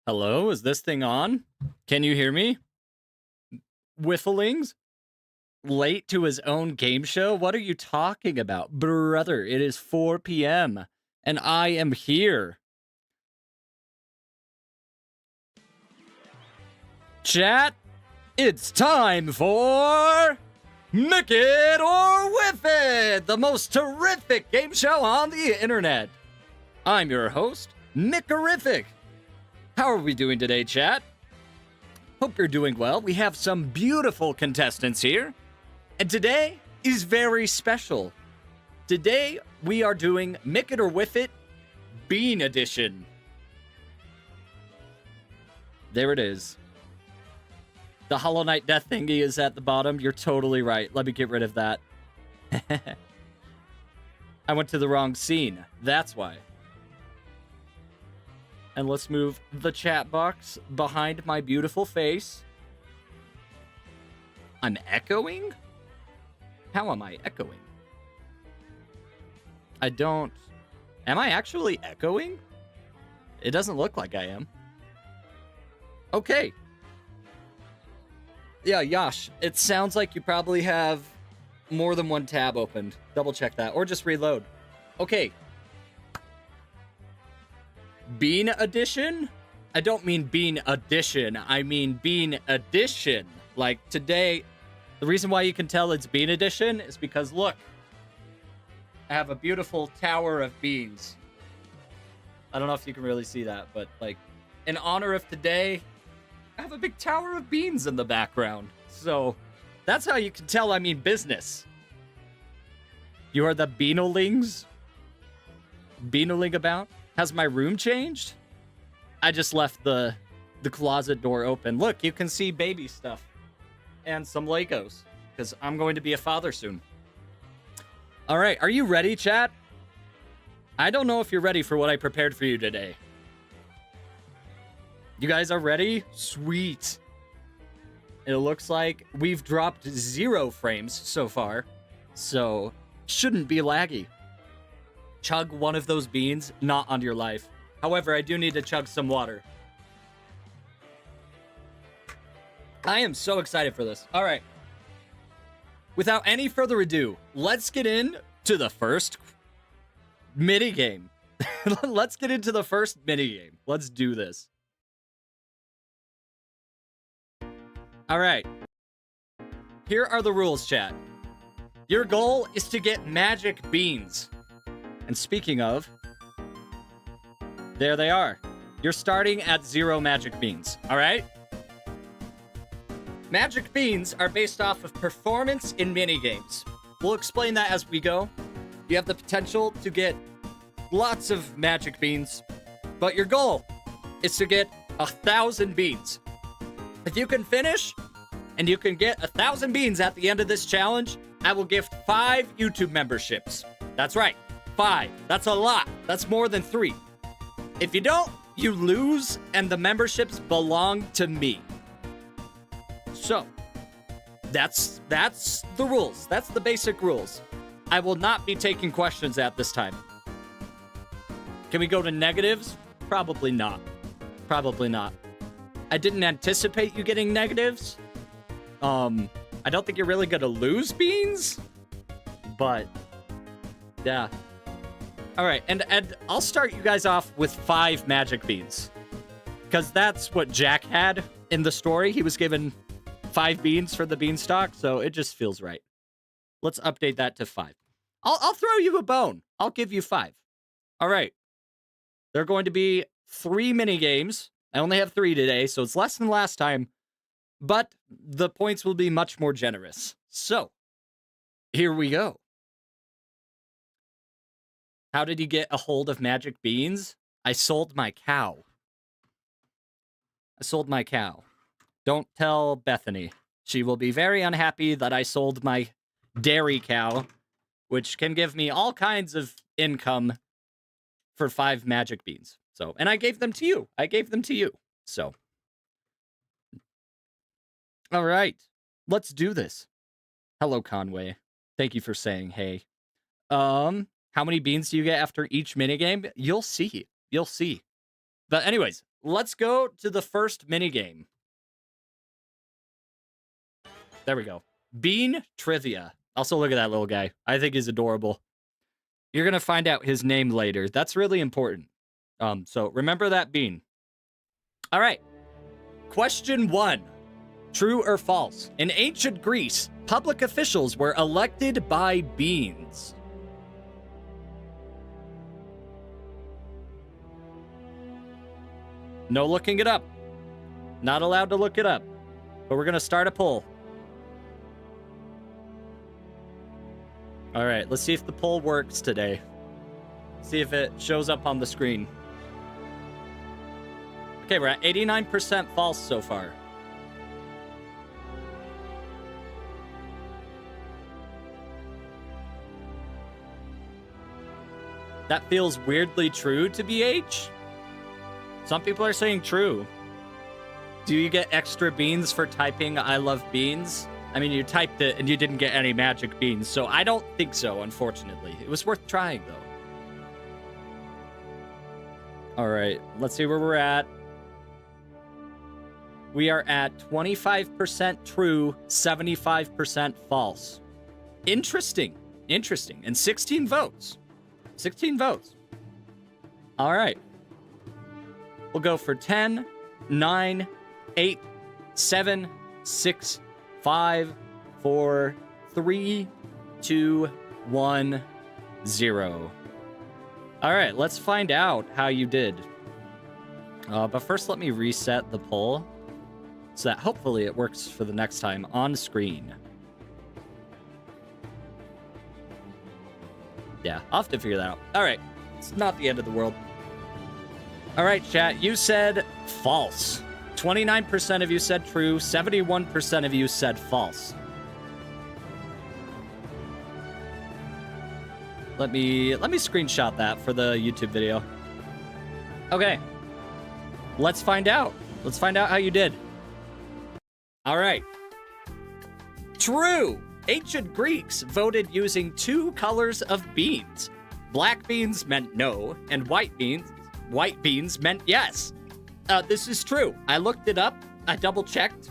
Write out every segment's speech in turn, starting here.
Hello, is this thing on? Can you hear me? Whifflings? Late to his own game show? What are you talking about? Brother, it is 4 p.m. and I am here. Chat, it's time for Mickit or Whiffit, the most terrific game show on the internet. I'm your host, Mickerific. How are we doing today, chat? Hope you're doing well. We have some beautiful contestants here. And today is very special. Today, we are doing Mickit or Whiffit Bean Edition. There it is. The Hollow Knight death thingy is at the bottom. You're totally right. Let me get rid of that. I went to the wrong scene. That's why. And let's move the chat box behind my beautiful face. I'm echoing? How am I echoing? I don't... Am I actually echoing? It doesn't look like I am. Okay. Yeah, Yash, it sounds like you probably have more than one tab opened. Double check that, or just reload. Okay. Bean Edition? I don't mean Bean Addition, I mean Bean Edition. Like, today, the reason why you can tell it's Bean Edition is because, look, I have a beautiful tower of beans. I don't know if you can really see that, but, like, in honor of today, I have a big tower of beans in the background. So, that's how you can tell I mean business. You are the Beanolings? Beanoling about? Has my room changed? I just left the closet door open. Look, you can see baby stuff and some Legos because I'm going to be a father soon. All right, are you ready, chat? I don't know if you're ready for what I prepared for you today. You guys are ready? Sweet. It looks like we've dropped 0 frames so far, so shouldn't be laggy. Chug one of those beans, not on your life. However, I do need to chug some water. I am so excited for this. All right. Without any further ado, let's get into the first minigame. Let's get into the first minigame. Let's do this. All right. Here are the rules, chat. Your goal is to get magic beans. And speaking of, there they are. You're starting at 0 magic beans, all right? Magic beans are based off of performance in minigames. We'll explain that as we go. You have the potential to get lots of magic beans, but your goal is to get 1,000 beans. If you can finish, and you can get 1,000 beans at the end of this challenge, I will gift 5 YouTube memberships. That's right. 5. That's a lot. That's more than 3. If you don't, you lose, and the memberships belong to me. So, that's the rules. That's the basic rules. I will not be taking questions at this time. Can we go to negatives? Probably not. Probably not. I didn't anticipate you getting negatives. I don't think you're really gonna lose beans, but yeah. All right, and I'll start you guys off with 5 magic beans, because that's what Jack had in the story. He was given 5 beans for the beanstalk, so it just feels right. Let's update that to 5. I'll throw you a bone. I'll give you 5. All right. There are going to be 3 mini games. I only have 3 today, so it's less than last time, but the points will be much more generous. So, here we go. How did he get a hold of magic beans? I sold my cow. I sold my cow. Don't tell Bethany. She will be very unhappy that I sold my dairy cow, which can give me all kinds of income for 5 magic beans. So, and I gave them to you. I gave them to you. So, all right, let's do this. Hello, Conway. Thank you for saying hey. How many beans do you get after each minigame? You'll see. You'll see. But anyways, let's go to the first minigame. There we go. Bean Trivia. Also, look at that little guy. I think he's adorable. You're going to find out his name later. That's really important. So remember that bean. All right. Question 1. True or false? In ancient Greece, public officials were elected by beans. No looking it up. Not allowed to look it up. But we're going to start a poll. All right, let's see if the poll works today. See if it shows up on the screen. Okay, we're at 89% false so far. That feels weirdly true to BH. Some people are saying true. Do you get extra beans for typing I love beans? I mean, you typed it and you didn't get any magic beans, so I don't think so, unfortunately. It was worth trying, though. All right, let's see where we're at. We are at 25% true, 75% false. Interesting. Interesting. And 16 votes. 16 votes. All right. We'll go for 10, 9, 8, 7, 6, 5, 4, 3, 2, 1, 0. All right, let's find out how you did. But first, let me reset the poll so that hopefully it works for the next time on screen. Yeah, I'll have to figure that out. All right, it's not the end of the world. All right, chat, you said false. 29% of you said true, 71% of you said false. Let me screenshot that for the YouTube video. Okay. Let's find out. Let's find out how you did. All right. True. Ancient Greeks voted using 2 colors of beans. Black beans meant no, and white beans meant yes. This is true. I looked it up. I double-checked.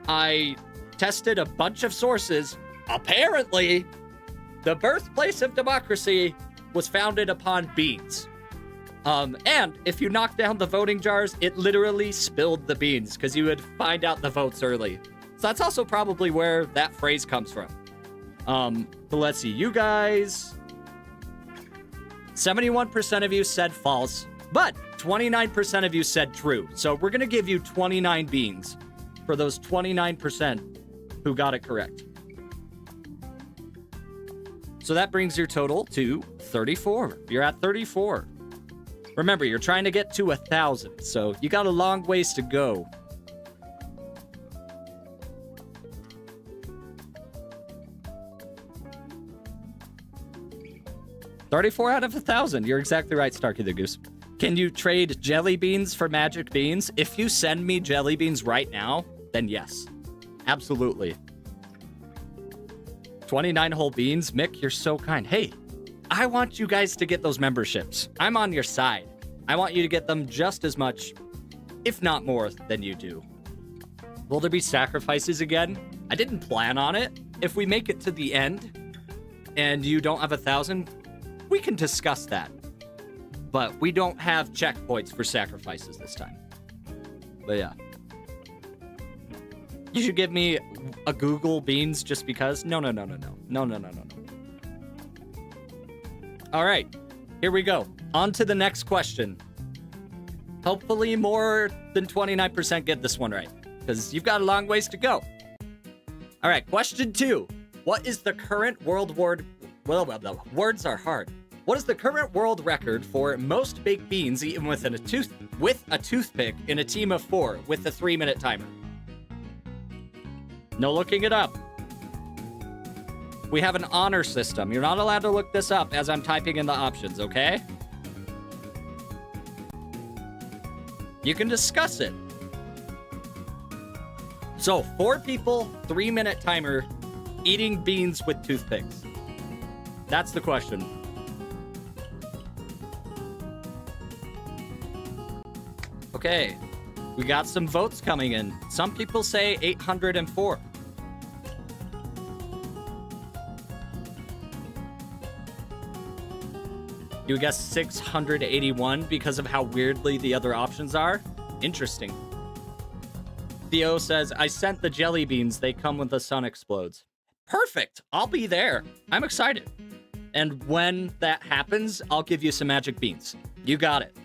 I tested a bunch of sources. Apparently, the birthplace of democracy was founded upon beans. And if you knock down the voting jars, it literally spilled the beans because you would find out the votes early. So that's also probably where that phrase comes from. But let's see. You guys... 71% of you said false, but 29% of you said true. So we're going to give you 29 beans for those 29% who got it correct. So that brings your total to 34. You're at 34. Remember, you're trying to get to 1,000, so you got a long ways to go. $34 out of 1,000. You're exactly right, Starky the Goose. Can you trade jelly beans for magic beans? If you send me jelly beans right now, then yes. Absolutely. 29 whole beans? Mick, you're so kind. Hey, I want you guys to get those memberships. I'm on your side. I want you to get them just as much, if not more, than you do. Will there be sacrifices again? I didn't plan on it. If we make it to the end and you don't have 1,000, we can discuss that. But we don't have checkpoints for sacrifices this time. But yeah. You should give me a Google Beans just because. No. All right, here we go. On to the next question. Hopefully more than 29% get this one right, because you've got a long ways to go. All right, question 2. What is the current world words are hard. What is the current world record for most baked beans eaten with a toothpick in a team of 4 with a 3-minute timer? No looking it up. We have an honor system. You're not allowed to look this up as I'm typing in the options, okay? You can discuss it. So, 4 people, 3-minute timer, eating beans with toothpicks. That's the question. Okay, we got some votes coming in. Some people say 804. You would guess 681 because of how weirdly the other options are? Interesting. Theo says, I sent the jelly beans. They come when the sun explodes. Perfect. I'll be there. I'm excited. And when that happens, I'll give you some magic beans. You got it.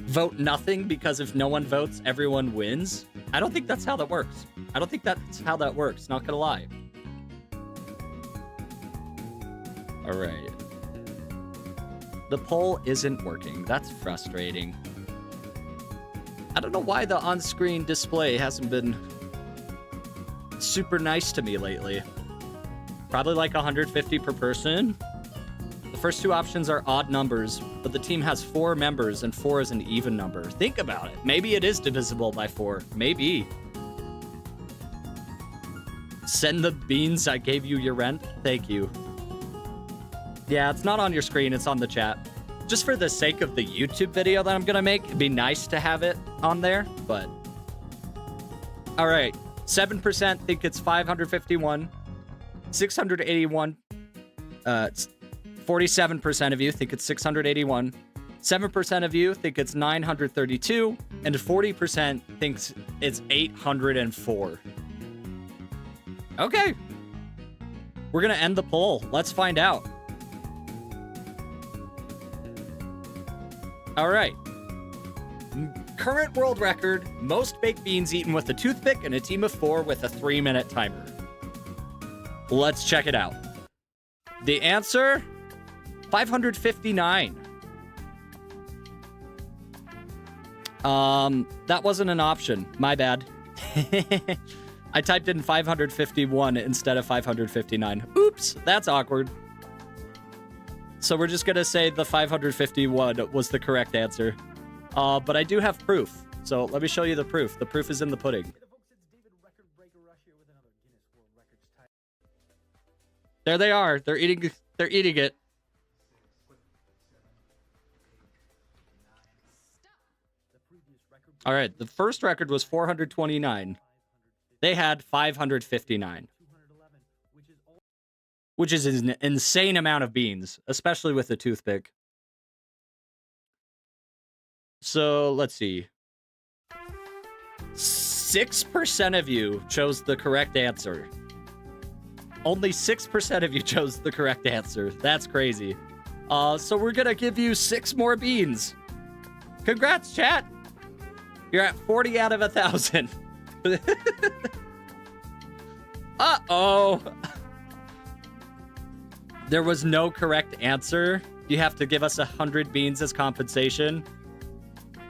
Vote nothing because if no one votes, everyone wins. I don't think that's how that works. Not gonna lie. All right. The poll isn't working. That's frustrating. I don't know why the on-screen display hasn't been super nice to me lately. Probably like 150 per person. The first two options are odd numbers, but the team has 4 members and 4 is an even number. Think about it. Maybe it is divisible by 4. Maybe. Send the beans. I gave you your rent. Thank you. Yeah, it's not on your screen. It's on the chat. Just for the sake of the YouTube video that I'm going to make, it'd be nice to have it on there, but... All right. 7% think it's 551. 681. 47% of you think it's 681. 7% of you think it's 932. And 40% thinks it's 804. Okay. We're going to end the poll. Let's find out. All right. Current world record, most baked beans eaten with a toothpick and a team of 4 with a 3-minute timer. Let's check it out. The answer, 559. That wasn't an option. My bad. I typed in 551 instead of 559. Oops, that's awkward. So we're just going to say the 551 was the correct answer. But I do have proof. So let me show you the proof. The proof is in the pudding. There they are. They're eating it. All right. The first record was 429. They had 559. Which is an insane amount of beans, especially with a toothpick. So, let's see. 6% of you chose the correct answer. Only 6% of you chose the correct answer. That's crazy. So we're gonna give you 6 more beans. Congrats, chat! You're at 40 out of 1,000. Uh-oh! There was no correct answer. You have to give us 100 beans as compensation.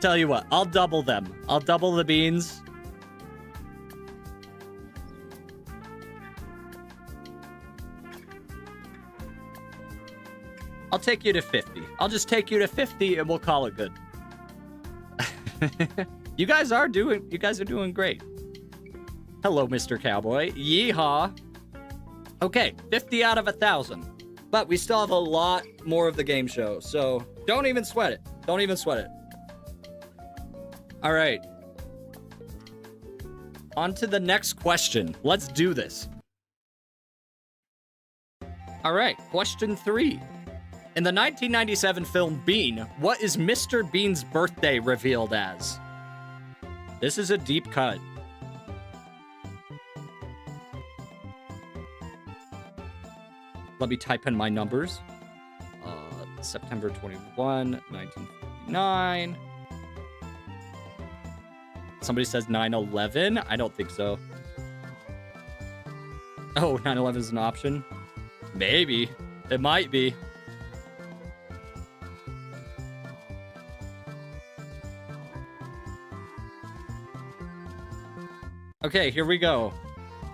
Tell you what, I'll double them. I'll double the beans. I'll take you to 50. I'll just take you to 50 and we'll call it good. You guys are doing great. Hello, Mr. Cowboy. Yeehaw. Okay, 50 out of 1,000. But we still have a lot more of the game show, so don't even sweat it. Don't even sweat it. All right. On to the next question. Let's do this. All right, question 3. In the 1997 film Bean, what is Mr. Bean's birthday revealed as? This is a deep cut. Let me type in my numbers. September 21, 1949. Somebody says 9/11. I don't think so. Oh, 9/11 is an option? Maybe. It might be. Okay, here we go.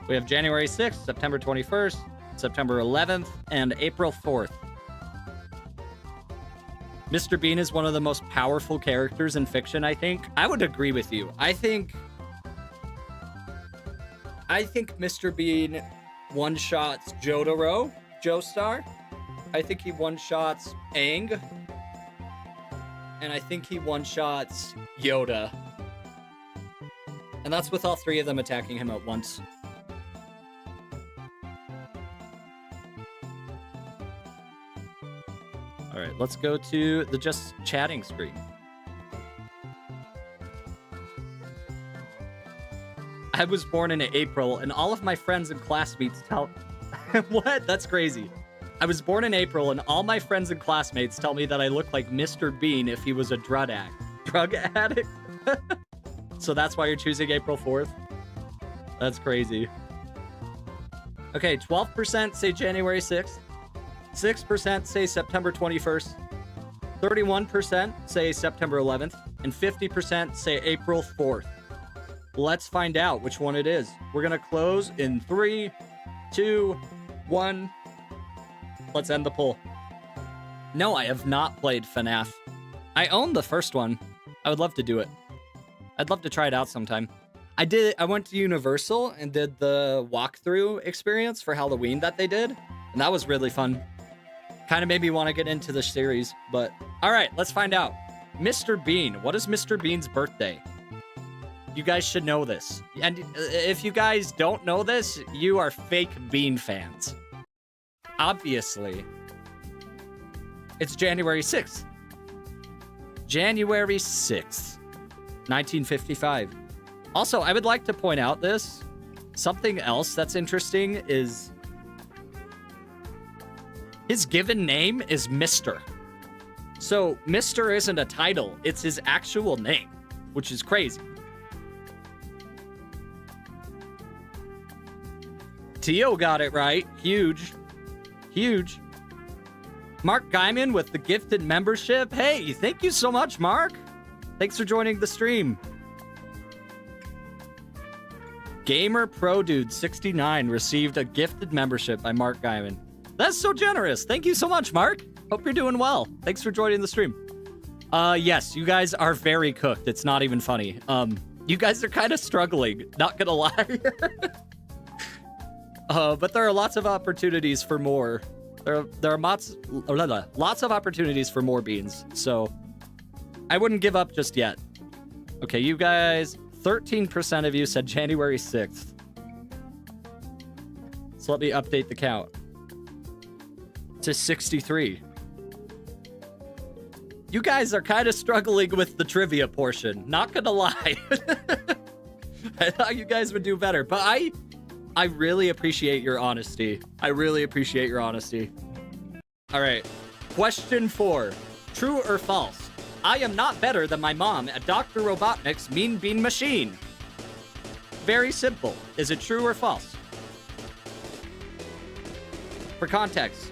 We have January 6th, September 21st, September 11th, and April 4th. Mr. Bean is one of the most powerful characters in fiction, I think. I would agree with you. I think Mr. Bean one-shots Jotaro, Joestar. I think he one-shots Aang. and I think he one-shots Yoda. And that's with all three of them attacking him at once. All right, let's go to the just chatting screen. I was born in April, and all of my friends and classmates tell... What? That's crazy. I was born in April, and all my friends and classmates tell me that I look like Mr. Bean if he was a drug addict. So that's why you're choosing April 4th? That's crazy. Okay, 12% say January 6th. 6% say September 21st. 31% say September 11th. And 50% say April 4th. Let's find out which one it is. We're going to close in 3, 2, 1. Let's end the poll. No, I have not played FNAF. I own the first one. I would love to do it. I'd love to try it out sometime. I went to Universal and did the walkthrough experience for Halloween that they did. And that was really fun. Kind of made me want to get into the series, but... Alright, let's find out. Mr. Bean. What is Mr. Bean's birthday? You guys should know this. And if you guys don't know this, you are fake Bean fans. Obviously. It's January 6th. January 6th, 1955. Also, I would like to point out this. Something else that's interesting is his given name is Mr. So, Mr. isn't a title, it's his actual name, which is crazy. Tio got it right. Huge. Huge. Mark Guyman with the gifted membership. Hey, thank you so much, Mark. Thanks for joining the stream. Gamer Pro Dude 69 received a gifted membership by Mark Guyman. That's so generous. Thank you so much, Mark. Hope you're doing well. Thanks for joining the stream. Yes, you guys are very cooked. It's not even funny. You guys are kind of struggling, not gonna lie. But there are lots of opportunities for more. There are lots of opportunities for more beans, so I wouldn't give up just yet. Okay, you guys, 13% of you said January 6th. So let me update the count to 63. You guys are kind of struggling with the trivia portion, not gonna lie. I thought you guys would do better, but I really appreciate your honesty. I really appreciate your honesty. All right. Question 4. True or false? I am not better than my mom at Dr. Robotnik's Mean Bean Machine. Very simple. Is it true or false? For context,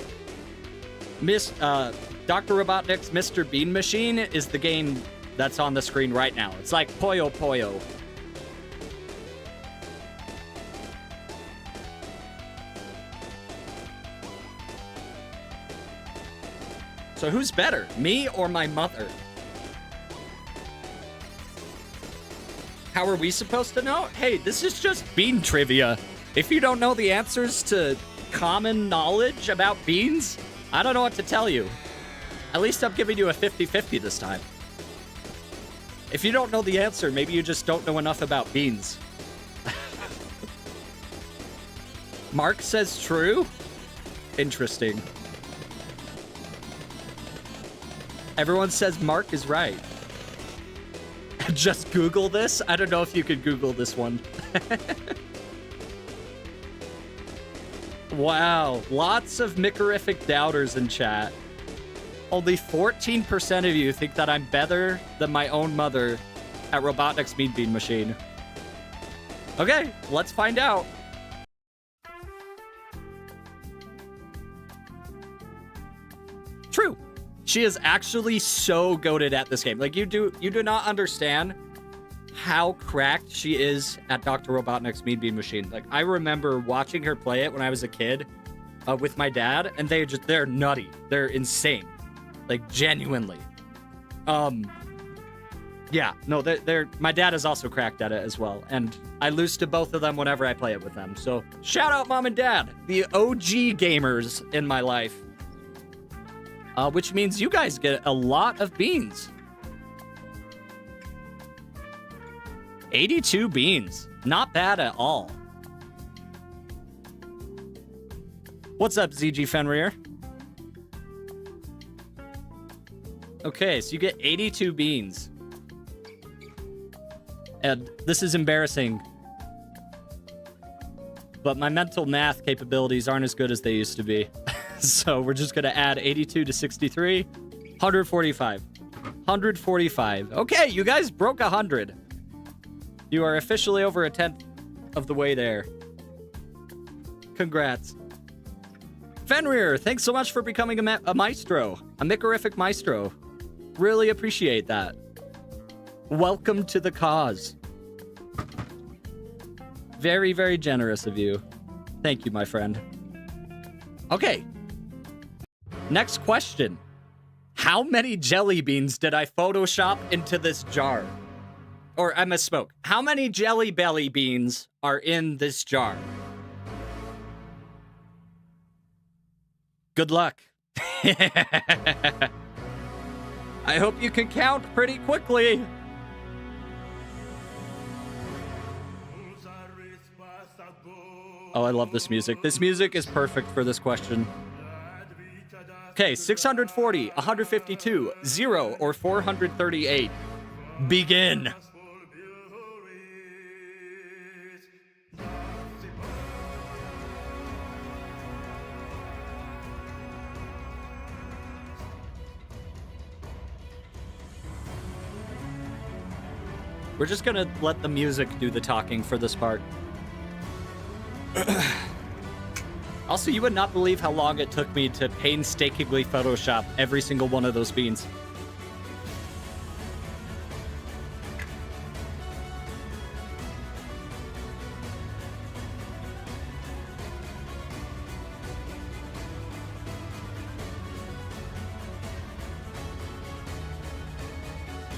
Dr. Robotnik's Mr. Bean Machine is the game that's on the screen right now. It's like Puyo Puyo. So who's better, me or my mother? How are we supposed to know? Hey, this is just bean trivia. If you don't know the answers to common knowledge about beans, I don't know what to tell you. At least I'm giving you a 50-50 this time. If you don't know the answer, maybe you just don't know enough about beans. Mark says true? Interesting. Everyone says Mark is right. Just Google this? I don't know if you could Google this one. Wow, lots of Mickerific doubters in chat. Only 14% of you think that I'm better than my own mother at Robotnik's Mean Bean Machine. Okay, let's find out. True. She is actually so goated at this game. Like, you do not understand how cracked she is at Dr. Robotnik's Mean Bean Machine. Like, I remember watching her play it when I was a kid with my dad, and they're nutty. They're insane. Like, genuinely. Yeah, no, my dad is also cracked at it as well, and I lose to both of them whenever I play it with them. So, shout out Mom and Dad, the OG gamers in my life. Which means you guys get a lot of beans. 82 beans. Not bad at all. What's up, ZG Fenrir? Okay, so you get 82 beans. And this is embarrassing. But my mental math capabilities aren't as good as they used to be. So we're just going to add 82 to 63. 145. 145. Okay, you guys broke 100. You are officially over a 10th of the way there. Congrats. Fenrir, thanks so much for becoming a maestro. A Mickerific maestro. Really appreciate that. Welcome to the cause. Very, very generous of you. Thank you, my friend. Okay. Next question. How many jelly beans did I Photoshop into this jar? Or I misspoke. How many Jelly Belly beans are in this jar? Good luck. I hope you can count pretty quickly. Oh, I love this music. This music is perfect for this question. Okay, 640, 152, 0, or 438. Begin. We're just gonna let the music do the talking for this part. Also, you would not believe how long it took me to painstakingly Photoshop every single one of those beans.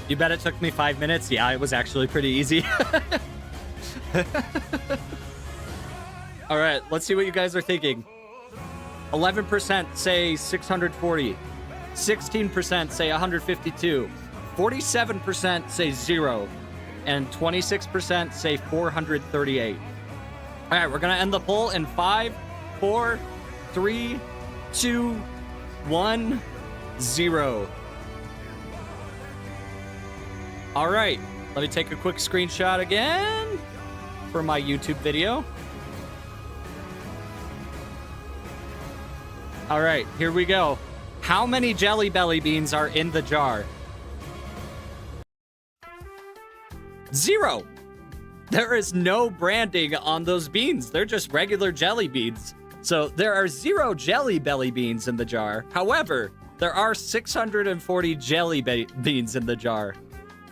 You bet it took me 5 minutes? Yeah, it was actually pretty easy. All right, let's see what you guys are thinking. 11% say 640. 16% say 152. 47% say 0. And 26% say 438. All right, we're going to end the poll in 5, 4, 3, 2, 1, 0. All right, let me take a quick screenshot again for my YouTube video. All right, here we go. How many Jelly Belly beans are in the jar? 0. There is no branding on those beans. They're just regular jelly beans. So there are 0 Jelly Belly beans in the jar. However, there are 640 jelly beans in the jar.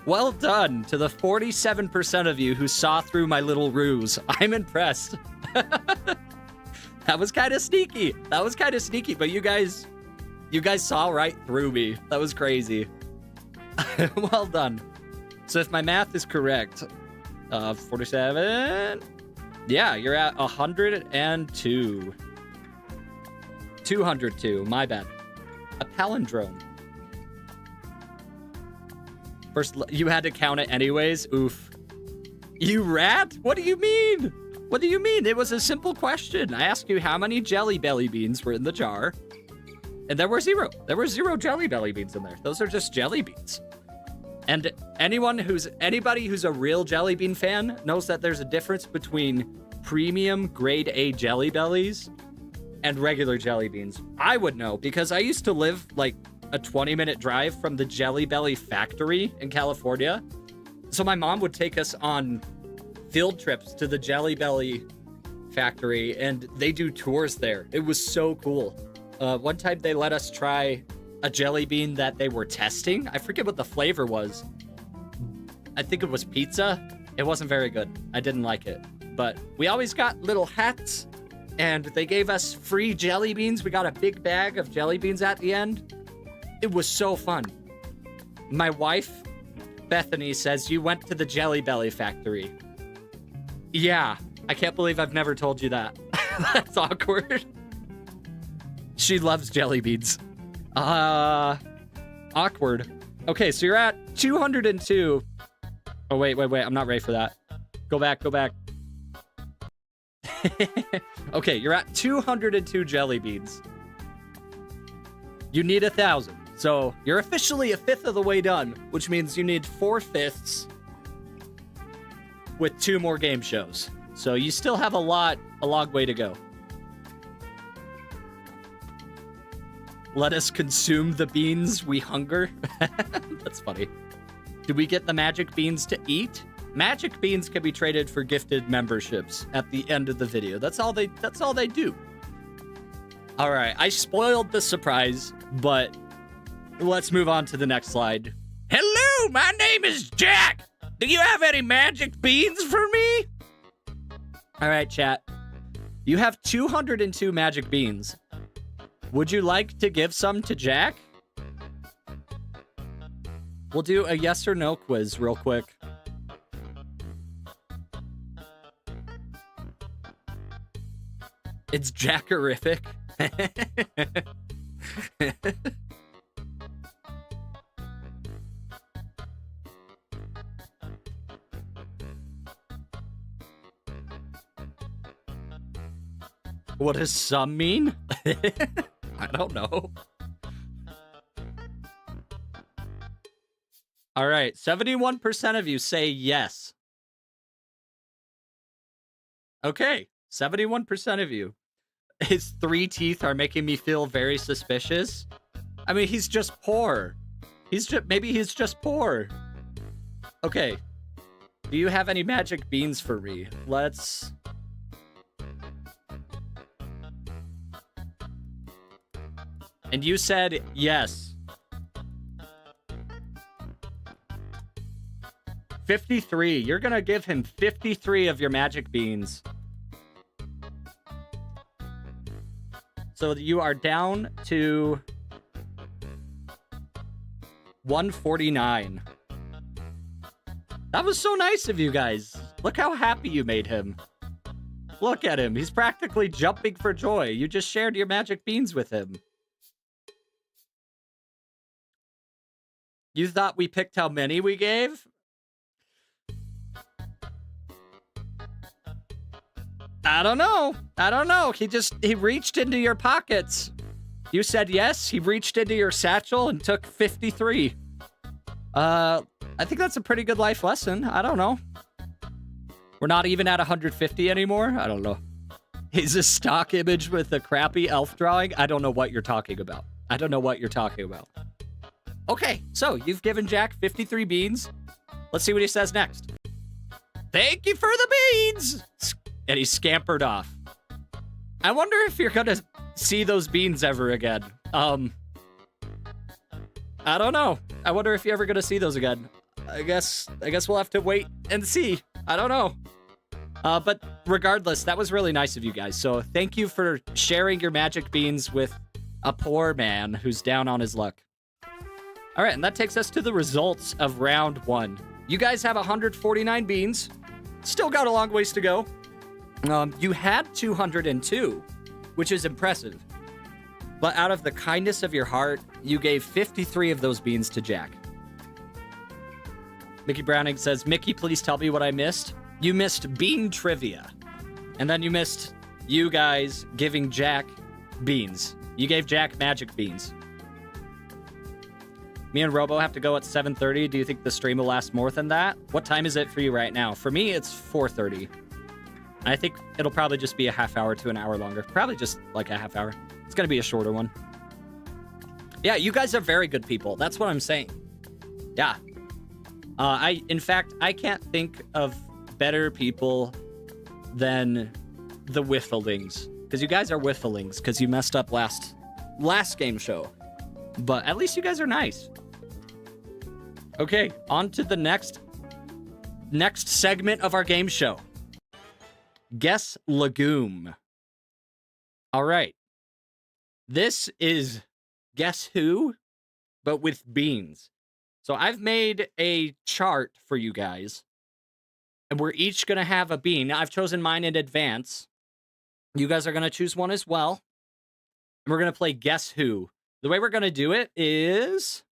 Well done to the 47% of you who saw through my little ruse. I'm impressed. That was kind of sneaky. That was kind of sneaky, but you guys saw right through me. That was crazy. Well done. So if my math is correct, 47. Yeah, you're at 102. 202, my bad. A palindrome. First, you had to count it anyways. Oof. You rat? What do you mean? What do you mean? It was a simple question. I asked you how many Jelly Belly beans were in the jar, and there were 0. There were 0 Jelly Belly beans in there. Those are just jelly beans. And anybody who's a real Jelly Bean fan knows that there's a difference between premium grade A Jelly Bellies and regular jelly beans. I would know because I used to live like a 20-minute drive from the Jelly Belly factory in California. So my mom would take us on field trips to the Jelly Belly factory, and they do tours there. It was so cool. One time they let us try a jelly bean that they were testing. I forget what the flavor was. I think it was pizza. It wasn't very good. I didn't like it. But we always got little hats, and they gave us free jelly beans. We got a big bag of jelly beans at the end. It was so fun. My wife, Bethany, says you went to the Jelly Belly factory. Yeah, I can't believe I've never told you that. That's awkward. She loves jelly beans. Awkward. Okay, so you're at 202. Oh, wait. I'm not ready for that. Go back. Okay, you're at 202 jelly beans. You need 1,000. So you're officially 1/5 of the way done, which means you need 4/5 with 2 more game shows. So you still have a long way to go. Let us consume the beans we hunger. That's funny. Do we get the magic beans to eat? Magic beans can be traded for gifted memberships at the end of the video. That's all they do. All right, I spoiled the surprise, but let's move on to the next slide. Hello, my name is Jack. Do you have any magic beans for me? All right, chat. You have 202 magic beans. Would you like to give some to Jack? We'll do a yes or no quiz real quick. It's Jackerific. What does some mean? I don't know. All right, 71% of you say yes. Okay, 71% of you. His 3 teeth are making me feel very suspicious. I mean, he's just poor. Maybe he's just poor. Okay. Do you have any magic beans for me? Let's... And you said yes. 53. You're gonna give him 53 of your magic beans. So you are down to 149. That was so nice of you guys. Look how happy you made him. Look at him. He's practically jumping for joy. You just shared your magic beans with him. You thought we picked how many we gave? I don't know. He reached into your pockets. You said yes. He reached into your satchel and took 53. I think that's a pretty good life lesson. I don't know. We're not even at 150 anymore. I don't know. He's a stock image with a crappy elf drawing. I don't know what you're talking about. Okay, so you've given Jack 53 beans. Let's see what he says next. Thank you for the beans! And he scampered off. I wonder if you're gonna see those beans ever again. I don't know. I wonder if you're ever gonna see those again. I guess we'll have to wait and see. I don't know. But regardless, that was really nice of you guys. So thank you for sharing your magic beans with a poor man who's down on his luck. All right, and that takes us to the results of round 1. You guys have 149 beans. Still got a long ways to go. You had 202, which is impressive. But out of the kindness of your heart, you gave 53 of those beans to Jack. Mickey Browning says, Mickey, please tell me what I missed. You missed bean trivia. And then you missed you guys giving Jack beans. You gave Jack magic beans. Me and Robo have to go at 7:30. Do you think the stream will last more than that? What time is it for you right now? For me, it's 4:30. I think it'll probably just be a half hour to an hour longer. Probably just like a half hour. It's going to be a shorter one. Yeah, you guys are very good people. That's what I'm saying. Yeah. In fact, I can't think of better people than the Whifflings. Because you guys are Whifflings, because you messed up last game show. But at least you guys are nice. Okay, on to the next segment of our game show. Guess Legume. All right. This is Guess Who, but with beans. So I've made a chart for you guys, and we're each going to have a bean. Now, I've chosen mine in advance. You guys are going to choose one as well. And we're going to play Guess Who. The way we're going to do it is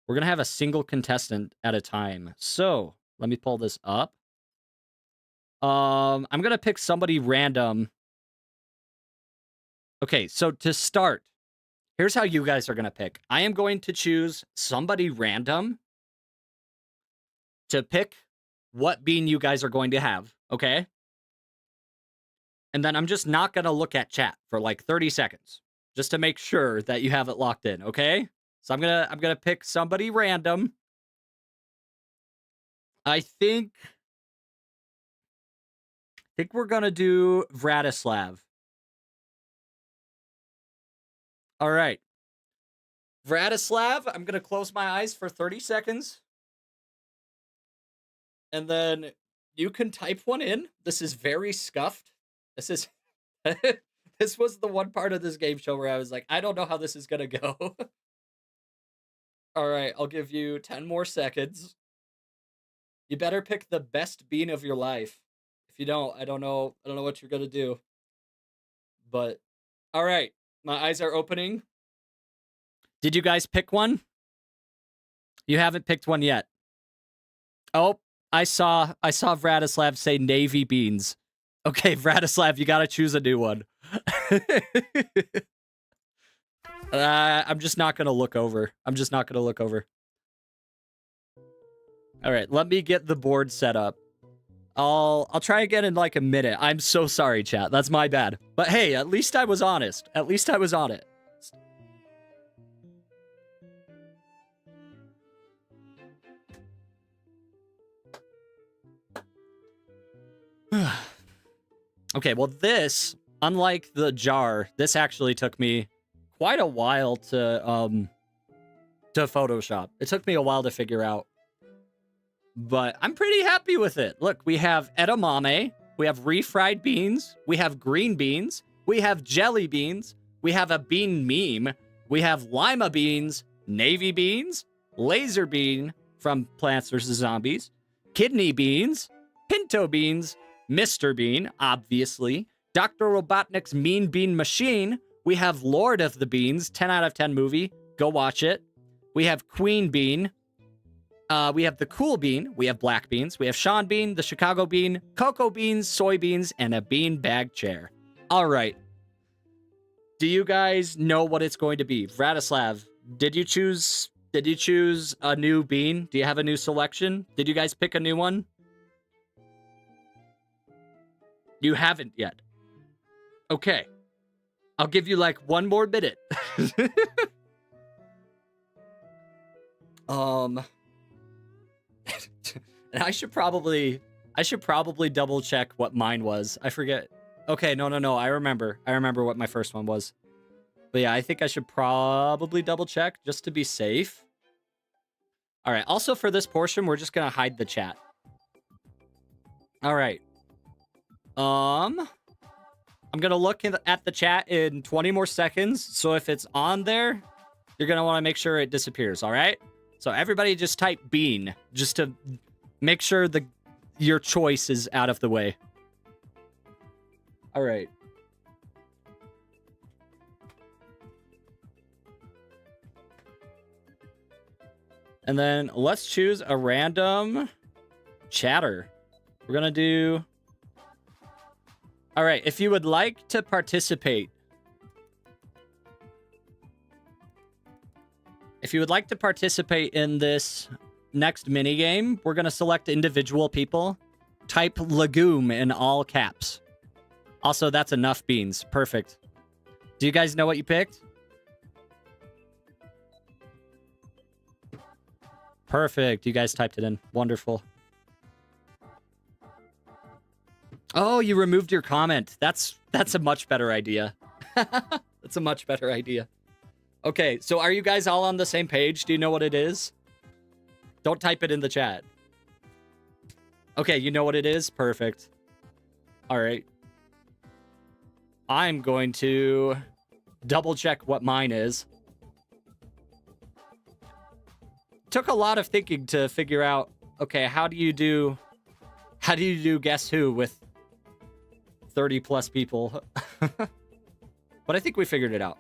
we're going to have a single contestant at a time. So Let me pull this up. I'm going to pick somebody random. Okay, so to start, here's how you guys are going to pick. I am going to choose somebody random to pick what bean you guys are going to have, okay? And then I'm just not going to look at chat for like 30 seconds just to make sure that you have it locked in, okay? So I'm going to pick somebody random. I think we're going to do Vratislav. All right. Vratislav, I'm going to close my eyes for 30 seconds. And then you can type one in. This is very scuffed. This is... This was the one part of this game show where I was like, I don't know how this is going to go. All right, I'll give you 10 more seconds. You better pick the best bean of your life. If you don't, I don't know what you're going to do. But, all right, my eyes are opening. Did you guys pick one? You haven't picked one yet. Oh, I saw Vratislav say navy beans. Okay, Vratislav, you got to choose a new one. I'm just not going to look over. All right, let me get the board set up. I'll try again in like a minute. I'm so sorry, chat. That's my bad. But hey, at least I was honest. At least I was on it. Okay, well this, unlike the jar, this actually took me quite a while to Photoshop. It took me a while to figure out. But I'm pretty happy with it. Look, we have edamame, we have refried beans, we have green beans, we have jelly beans, we have a bean meme, we have lima beans, navy beans, laser bean from Plants vs. Zombies, kidney beans, pinto beans, Mr. Bean, obviously, Dr. Robotnik's Mean Bean Machine. We have Lord of the Beans, 10 out of 10 movie. Go watch it. We have Queen Bean. We have the Cool Bean. We have black beans. We have Sean Bean, the Chicago Bean, cocoa beans, soybeans, and a bean bag chair. All right. Do you guys know what it's going to be? Vratislav, did you choose a new bean? Do you have a new selection? Did you guys pick a new one? You haven't yet. Okay. I'll give you like one more minute. And I should probably double check what mine was. I forget. Okay, no. I remember what my first one was. But yeah, I think I should probably double check just to be safe. All right. Also for this portion, we're just going to hide the chat. All right. I'm going to look at the chat in 20 more seconds. So if it's on there, you're going to want to make sure it disappears. All right. So everybody just type bean just to make sure your choice is out of the way. All right. And then let's choose a random chatter. We're going to do... All right, if you would like to participate... If you would like to participate in this next minigame, we're going to select individual people. Type legume in all caps. Also, that's enough beans. Perfect. Do you guys know what you picked? Perfect. You guys typed it in. Wonderful. Oh, you removed your comment. That's a much better idea. That's a much better idea. Okay, so are you guys all on the same page? Do you know what it is? Don't type it in the chat. Okay, you know what it is? Perfect. All right. I'm going to double check what mine is. Took a lot of thinking to figure out, okay, how do you do Guess Who with 30 plus people? But I think we figured it out.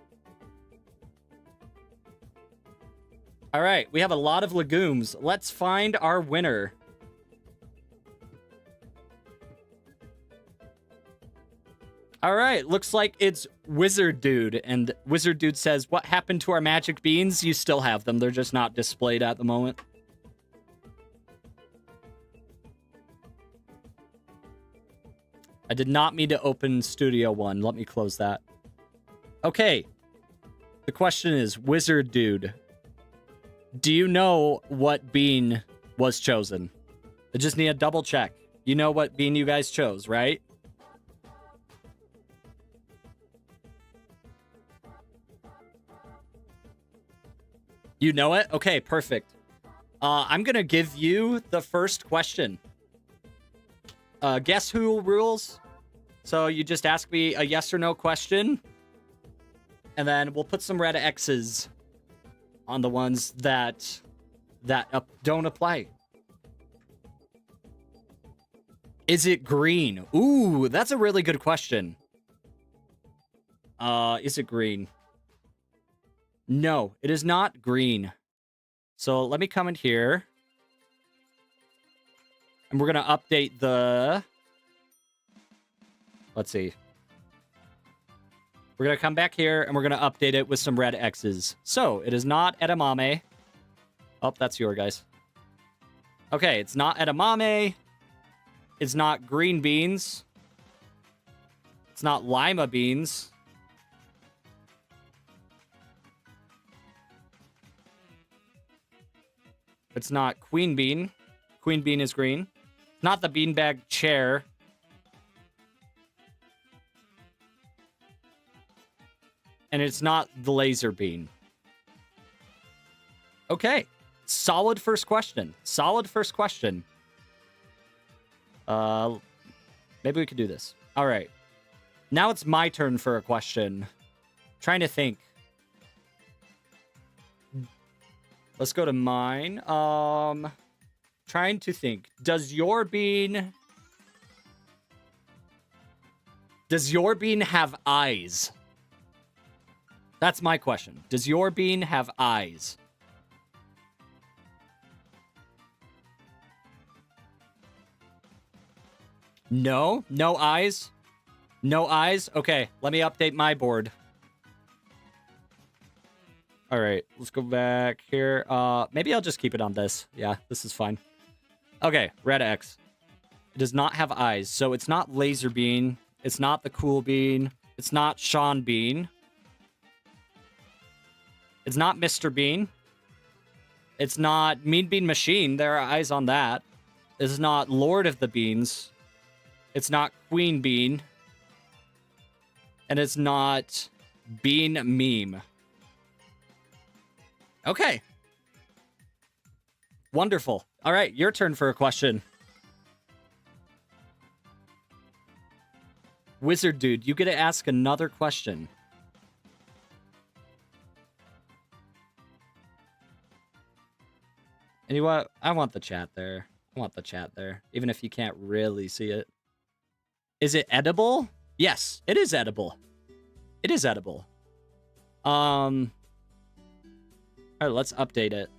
All right, we have a lot of legumes. Let's find our winner. All right, looks like it's Wizard Dude. And Wizard Dude says, what happened to our magic beans? You still have them. They're just not displayed at the moment. I did not mean to open Studio One. Let me close that. Okay. The question is, Wizard Dude, do you know what bean was chosen? I just need a double check. You know what bean you guys chose, right? You know it? Okay, perfect. I'm gonna give you the first question. Guess who rules? So you just ask me a yes or no question, and then we'll put some red X's on the ones that don't apply. Is it green? Ooh, that's a really good question. Is it green? No, it is not green. So let me come in here. And we're going to update the... Let's see. We're going to come back here, and we're going to update it with some red X's. So, it is not edamame. Oh, that's your guys. Okay, it's not edamame. It's not green beans. It's not lima beans. It's not queen bean. Queen bean is green. Not the beanbag chair. And it's not the laser bean. Okay. Solid first question. Solid first question. Maybe we could do this. All right. Now it's my turn for a question. Trying to think. Let's go to mine. Trying to think. Does your bean have eyes? That's my question. Does your bean have eyes? No? No eyes? No eyes? Okay, let me update my board. All right, let's go back here. Maybe I'll just keep it on this. Yeah, this is fine. Okay, red X. It does not have eyes, so it's not Laser Bean. It's not the Cool Bean. It's not Sean Bean. It's not Mr. Bean. It's not Mean Bean Machine. There are eyes on that. It's not Lord of the Beans. It's not Queen Bean. And it's not Bean Meme. Okay. Wonderful. All right, your turn for a question. Wizard Dude, you get to ask another question. And you know what? I want the chat there. I want the chat there, even if you can't really see it. Is it edible? Yes, it is edible. It is edible. All right, let's update it.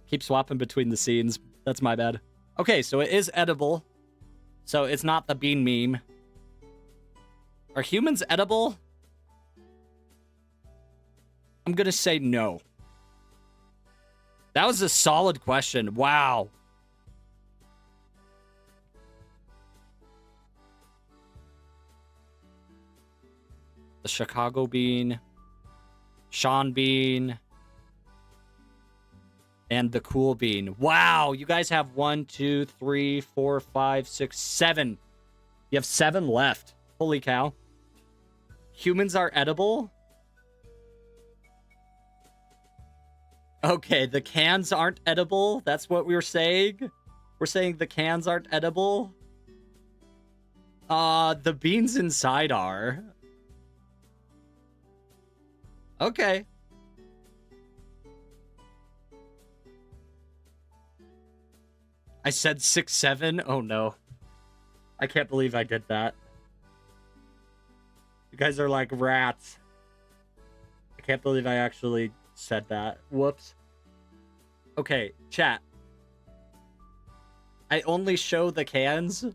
Keep swapping between the scenes. That's my bad. Okay, so it is edible. So it's not the bean meme. Are humans edible? I'm gonna say no. That was a solid question. Wow. The Chicago Bean. Sean Bean. And the Cool Bean. Wow, you guys have 1, 2, 3, 4, 5, 6, 7. You have 7 left. Holy cow. Humans are edible? Okay, the cans aren't edible. That's what we were saying. We're saying the cans aren't edible. The beans inside are. Okay. I said 6, 7. Oh no. I can't believe I did that. You guys are like rats. I can't believe I actually said that. Whoops. Okay, chat. I only show the cans,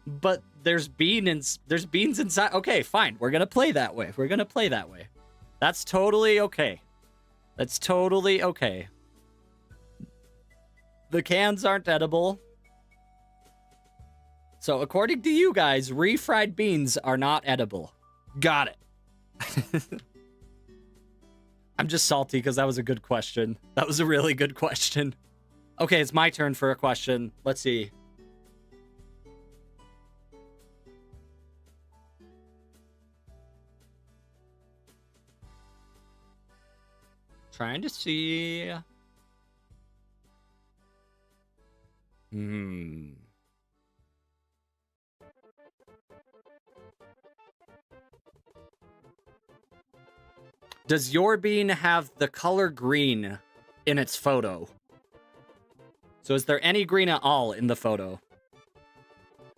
but there's beans inside. Okay, fine. We're gonna play that way. We're gonna play that way. That's totally okay. That's totally okay. The cans aren't edible. So according to you guys, refried beans are not edible. Got it. I'm just salty because that was a good question. That was a really good question. Okay, it's my turn for a question. Let's see. Trying to see. Does your bean have the color green in its photo? So is there any green at all in the photo?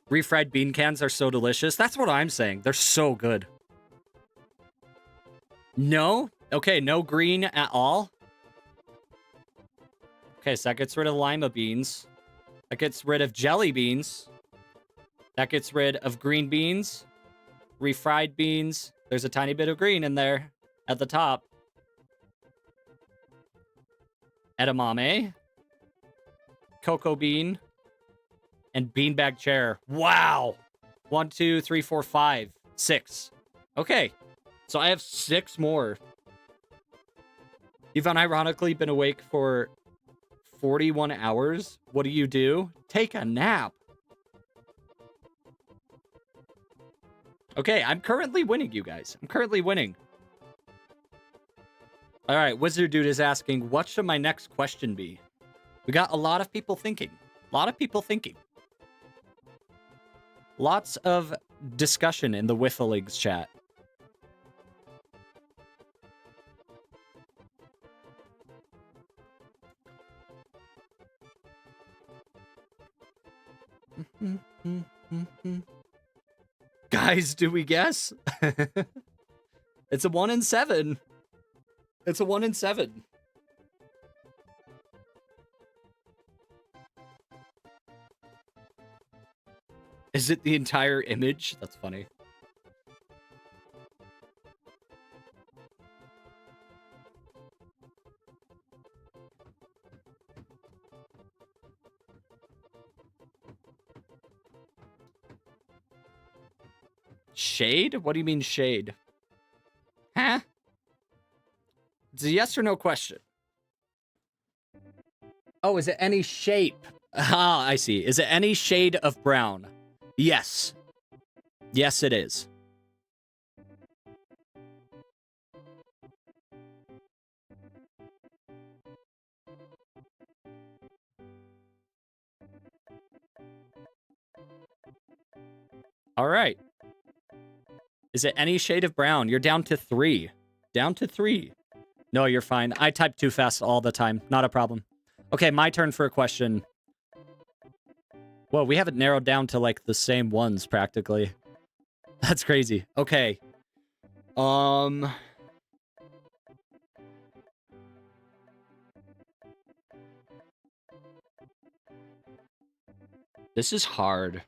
Refried bean cans are so delicious. That's what I'm saying. They're so good. No? Okay, no green at all? Okay, so that gets rid of lima beans. That gets rid of jelly beans. That gets rid of green beans. Refried beans. There's a tiny bit of green in there at the top. Edamame. Cocoa bean. And beanbag chair. Wow! 1, 2, 3, 4, 5, 6. Okay. So I have 6 more. You've unironically been awake for 41 hours. What do? Take a nap. Okay, I'm currently winning, you guys. I'm currently winning. All right, Wizard Dude is asking, what should my next question be? We got a lot of people thinking. A lot of people thinking. Lots of discussion in the Whifflings chat. Guys, do we guess? It's a 1 in 7. It's a 1 in 7. Is it the entire image? That's funny. Shade? What do you mean shade? Huh? It's a yes or no question. Oh, is it any shape? Ah, I see. Is it any shade of brown? Yes. Yes, it is. All right. Is it any shade of brown? You're down to 3. Down to 3. No, you're fine. I type too fast all the time. Not a problem. Okay, my turn for a question. Whoa, we have it narrowed down to, like, the same ones, practically. That's crazy. Okay. This is hard.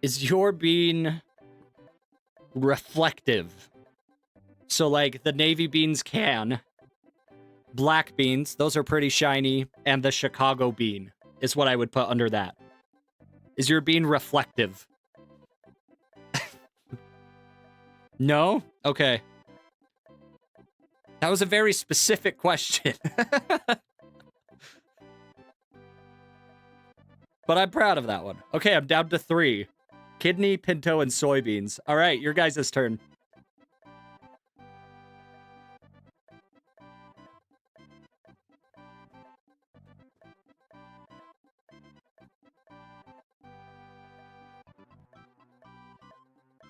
Is your bean reflective? So, like, the navy beans can. Black beans, those are pretty shiny. And the Chicago bean is what I would put under that. Is your bean reflective? No? Okay. That was a very specific question. But I'm proud of that one. Okay, I'm down to 3. Kidney, pinto, and soybeans. All right, your guys' turn.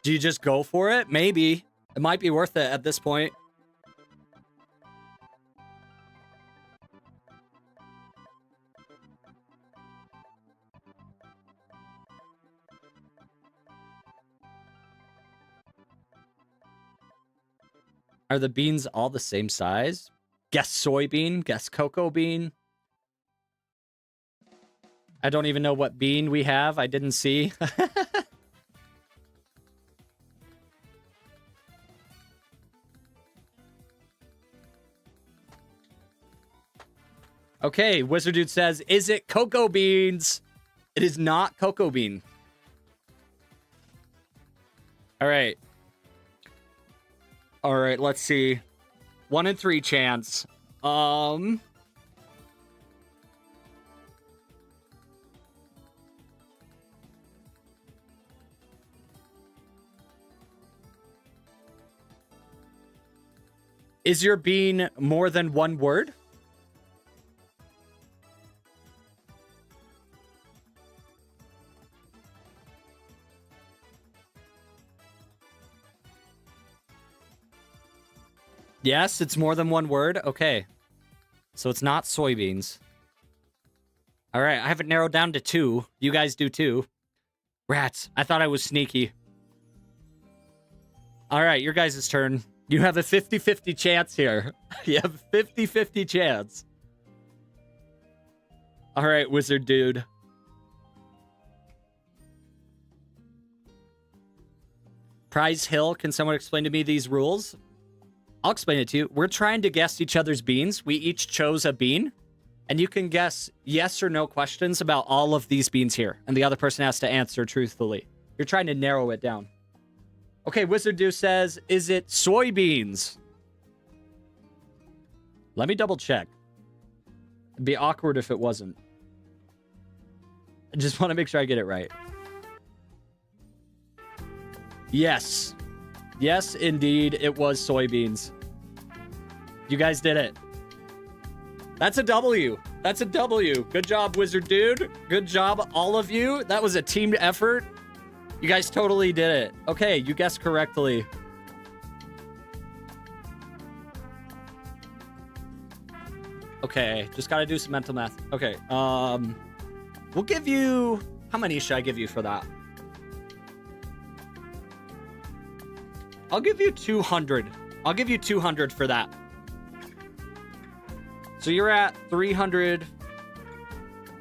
Do you just go for it? Maybe. It might be worth it at this point. Are the beans all the same size? Guess soybean, guess cocoa bean. I don't even know what bean we have. I didn't see. Okay, Wizard Dude says, is it cocoa beans? It is not cocoa bean. All right. All right, let's see. 1 in 3 chance. Is your bean more than one word? Yes, it's more than one word. Okay. So it's not soybeans. All right, I have it narrowed down to 2. You guys do too. Rats, I thought I was sneaky. All right, your guys' turn. You have a 50-50 chance here. You have a 50-50 chance. All right, Wizard Dude. Prize Hill, can someone explain to me these rules? I'll explain it to you. We're trying to guess each other's beans. We each chose a bean, and you can guess yes or no questions about all of these beans here, and the other person has to answer truthfully. You're trying to narrow it down. Okay, Wizard Dude says, is it soybeans? Let me double check. It'd be awkward if it wasn't. I just want to make sure I get it right. Yes. Yes, indeed, it was soybeans. You guys did it. That's a W. That's a W. Good job, Wizard Dude. Good job, all of you. That was a team effort. You guys totally did it. Okay, you guessed correctly. Okay, just gotta do some mental math. Okay, we'll give you... How many should I give you for that? I'll give you 200. I'll give you 200 for that. So you're at 300...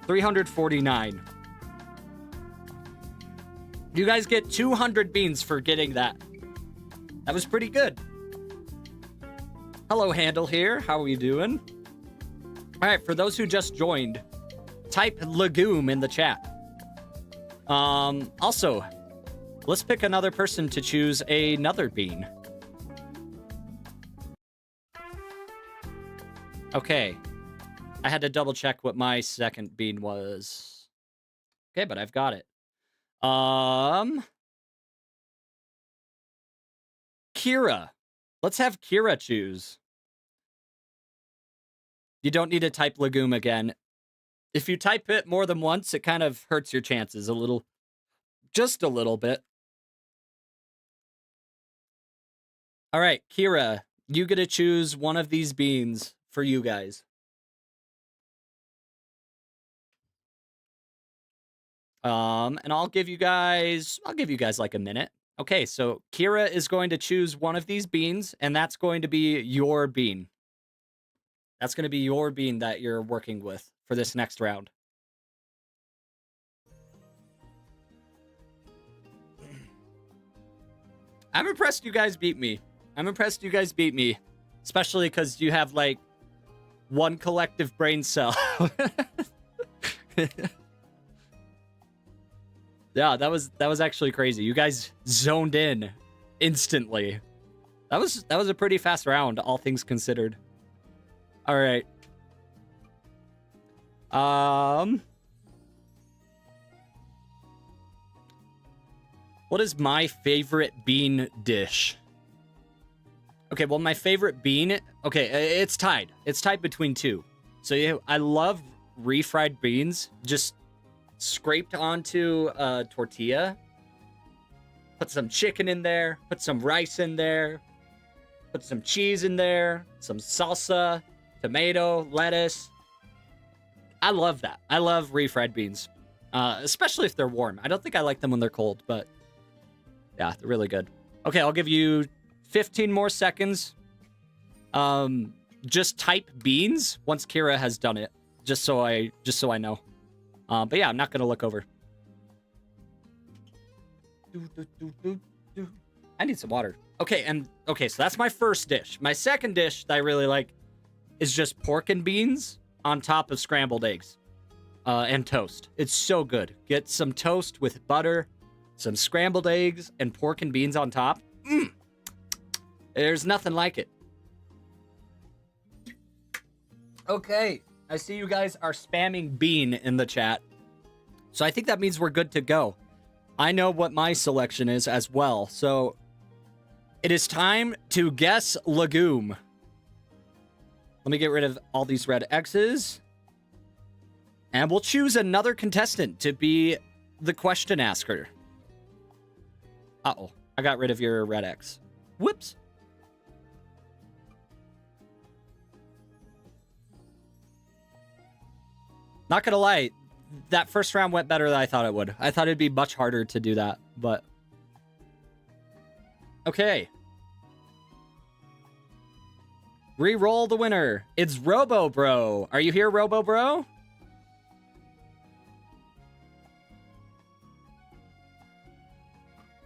349. You guys get 200 beans for getting that. That was pretty good. Hello, Handle here. How are you doing? All right, for those who just joined, type legume in the chat. Also, let's pick another person to choose another bean. Okay. I had to double check what my second bean was. Okay, but I've got it. Kira. Let's have Kira choose. You don't need to type legume again. If you type it more than once, it kind of hurts your chances a little. Just a little bit. All right, Kira, you get to choose one of these beans for you guys. And I'll give you guys like a minute. Okay, so Kira is going to choose one of these beans, and that's going to be your bean. That's going to be your bean that you're working with for this next round. I'm impressed you guys beat me. Especially because you have, like, one collective brain cell. Yeah, that was actually crazy. You guys zoned in instantly. That was a pretty fast round, all things considered. All right. What is my favorite bean dish? Okay, well, my favorite bean... Okay, it's tied. It's tied between two. So yeah, I love refried beans. Just scraped onto a tortilla. Put some chicken in there. Put some rice in there. Put some cheese in there. Some salsa, tomato, lettuce. I love that. I love refried beans. Especially if they're warm. I don't think I like them when they're cold, but... yeah, they're really good. Okay, I'll give you 15 more seconds. Just type beans once Kira has done it, just so I know. But yeah, I'm not gonna look over. I need some water. Okay, so that's my first dish. My second dish that I really like is just pork and beans on top of scrambled eggs and toast. It's so good. Get some toast with butter, some scrambled eggs, and pork and beans on top. There's nothing like it. Okay, I see you guys are spamming bean in the chat. So I think that means we're good to go. I know what my selection is as well. So it is time to guess legume. Let me get rid of all these red X's. And we'll choose another contestant to be the question asker. Uh-oh, I got rid of your red X. Whoops. Not gonna lie, that first round went better than I thought it would. I thought it'd be much harder to do that, but... Okay. Re-roll the winner. It's Robo Bro. Are you here, Robo Bro?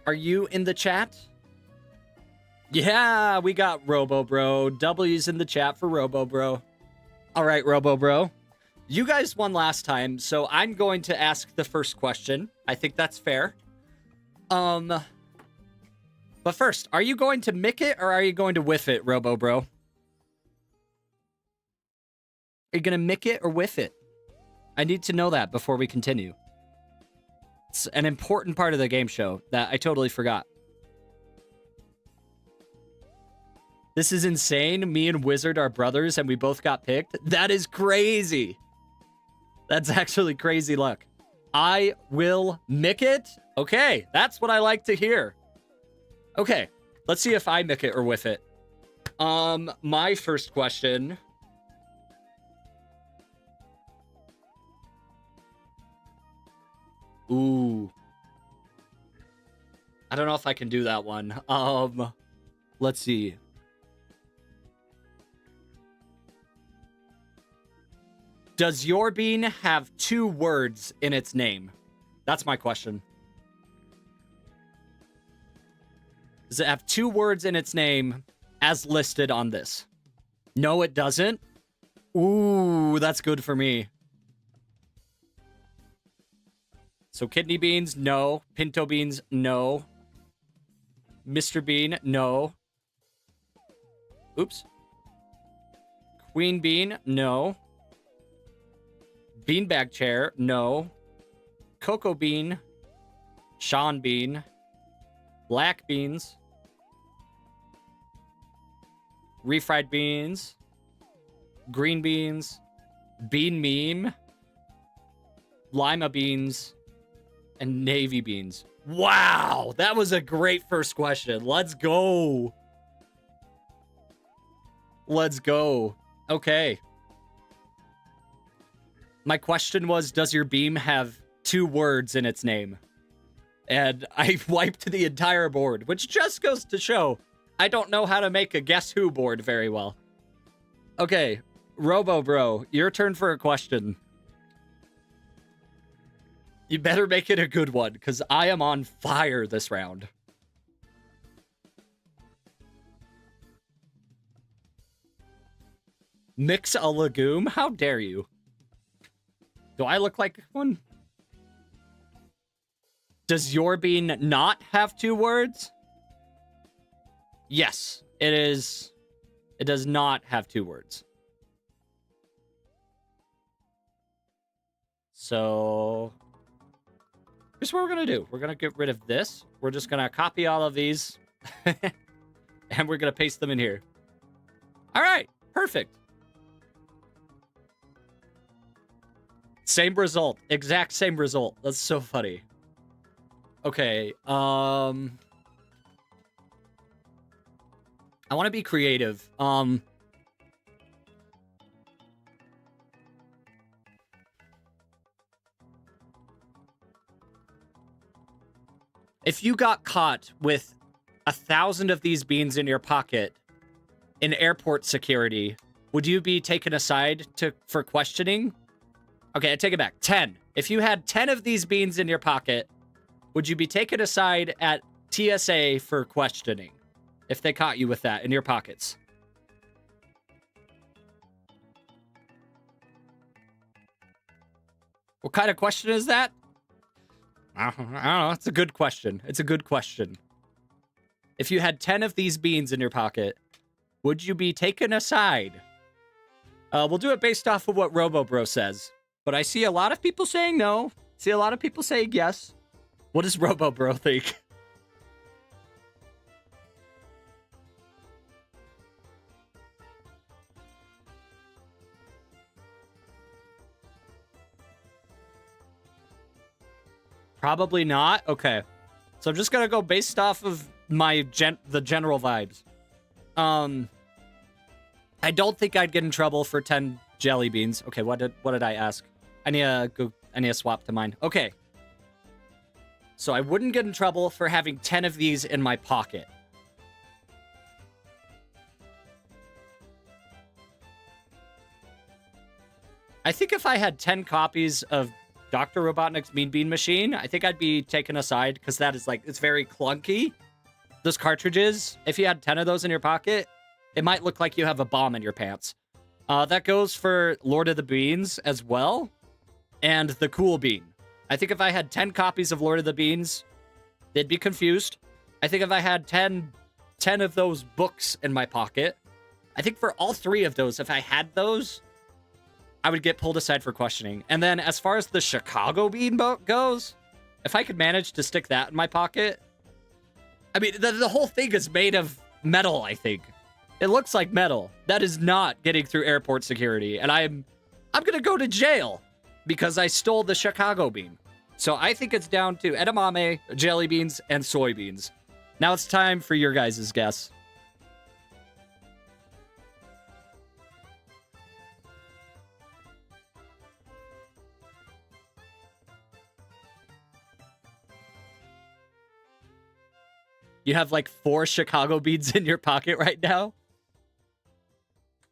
Are you in the chat? Yeah, we got Robo Bro. W's in the chat for Robo Bro. All right, Robo Bro. You guys won last time, so I'm going to ask the first question. I think that's fair. But first, are you going to Mickit or are you going to Whiffit, Robo Bro? Are you going to Mickit or Whiffit? I need to know that before we continue. It's an important part of the game show that I totally forgot. This is insane. Me and Wizard are brothers and we both got picked. That is crazy. That's actually crazy luck. I will Mickit. Okay, that's what I like to hear. Okay, let's see if I Mickit or Whiffit. My first question. Ooh. I don't know if I can do that one. Let's see. Does your bean have 2 words in its name? That's my question. Does it have 2 words in its name as listed on this? No, it doesn't. Ooh, that's good for me. So kidney beans, no. Pinto beans, no. Mr. Bean, no. Oops. Queen bean, no. Beanbag chair, no. Cocoa bean, Sean bean, black beans, refried beans, green beans, bean meme, lima beans, and navy beans. Wow, that was a great first question. Let's go. Let's go. Okay. My question was, does your beam have 2 words in its name? And I wiped the entire board, which just goes to show I don't know how to make a Guess Who board very well. Okay, Robo Bro, your turn for a question. You better make it a good one, because I am on fire this round. Mix a legume? How dare you? Do I look like one? Does your bean not have 2 words? Yes, it is. It does not have 2 words. So here's what we're going to do. We're going to get rid of this. We're just going to copy all of these. And we're going to paste them in here. All right, perfect. Same result. Exact same result. That's so funny. Okay, I want to be creative. If you got caught with 1,000 of these beans in your pocket, in airport security, would you be taken aside for questioning? Okay, I take it back. 10. If you had 10 of these beans in your pocket, would you be taken aside at TSA for questioning if they caught you with that in your pockets? What kind of question is that? I don't know. It's a good question. It's a good question. If you had 10 of these beans in your pocket, would you be taken aside? We'll do it based off of what RoboBro says. But I see a lot of people saying no. See a lot of people saying yes. What does RoboBro think? Probably not? Okay. So I'm just gonna go based off of my the general vibes. I don't think I'd get in trouble for 10 jelly beans. Okay, what did I ask? I need to swap to mine. Okay. So I wouldn't get in trouble for having 10 of these in my pocket. I think if I had 10 copies of Dr. Robotnik's Mean Bean Machine, I think I'd be taken aside because that is like, it's very clunky. Those cartridges, if you had 10 of those in your pocket, it might look like you have a bomb in your pants. That goes for Lord of the Beans as well, and the Cool Bean. I think if I had 10 copies of Lord of the Beans, they'd be confused. I think if I had 10 of those books in my pocket, I think for all 3 of those, if I had those, I would get pulled aside for questioning. And then as far as the Chicago Bean book goes, if I could manage to stick that in my pocket, I mean, the whole thing is made of metal, I think. It looks like metal. That is not getting through airport security. And I'm going to go to jail because I stole the Chicago bean. So I think it's down to edamame, jelly beans, and soybeans. Now it's time for your guys' guess. You have like 4 Chicago beans in your pocket right now?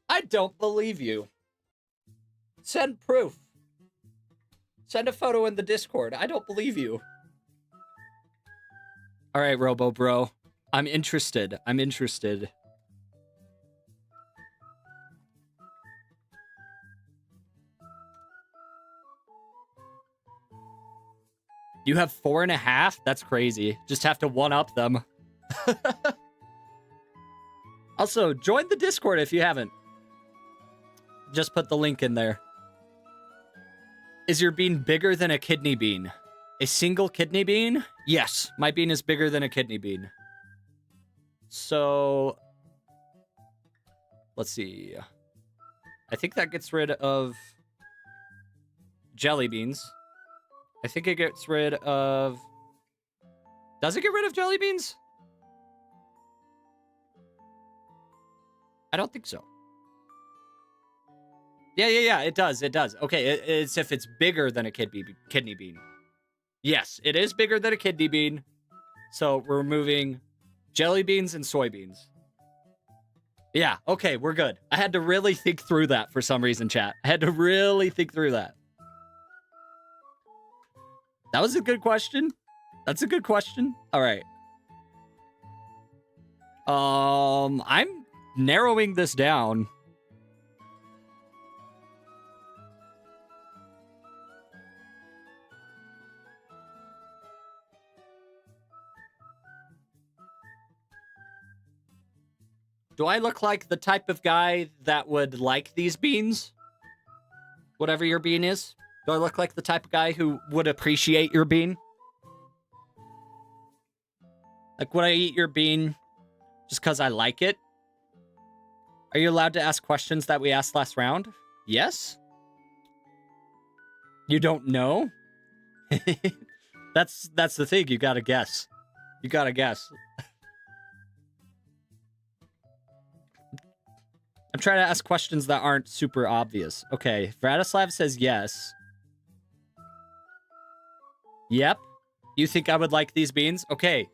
I don't believe you. Send proof. Send a photo in the Discord. I don't believe you. All right, Robo Bro. I'm interested. I'm interested. You have 4.5? That's crazy. Just have to one-up them. Also, join the Discord if you haven't. Just put the link in there. Is your bean bigger than a kidney bean? A single kidney bean? Yes, my bean is bigger than a kidney bean. So, let's see. I think that gets rid of jelly beans. I think it gets rid of... Does it get rid of jelly beans? I don't think so. Yeah, it does. It does. Okay, it's if it's bigger than a kidney bean. Yes, it is bigger than a kidney bean. So we're removing jelly beans and soybeans. Yeah, okay, we're good. I had to really think through that for some reason, chat. I had to really think through that. That was a good question. That's a good question. All right. I'm narrowing this down. Do I look like the type of guy that would like these beans? Whatever your bean is? Do I look like the type of guy who would appreciate your bean? Like, would I eat your bean just because I like it? Are you allowed to ask questions that we asked last round? Yes? You don't know? That's the thing. You gotta guess. You gotta guess. I'm trying to ask questions that aren't super obvious. Okay, Vratislav says yes. Yep. You think I would like these beans? Okay.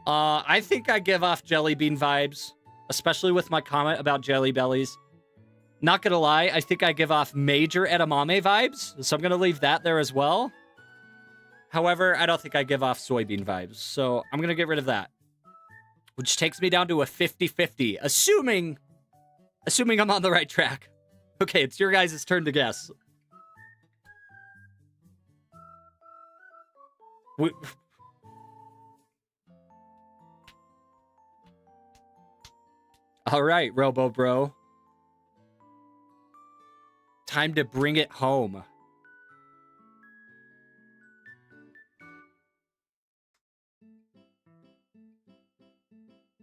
I think I give off jelly bean vibes. especially with my comment about Jelly Bellies. Not gonna lie, I think I give off major edamame vibes, so I'm gonna leave that there as well. However, I don't think I give off soybean vibes, so I'm gonna get rid of that. Which takes me down to a 50-50, assuming I'm on the right track. Okay, it's your guys' turn to guess. All right, Robo Bro. Time to bring it home.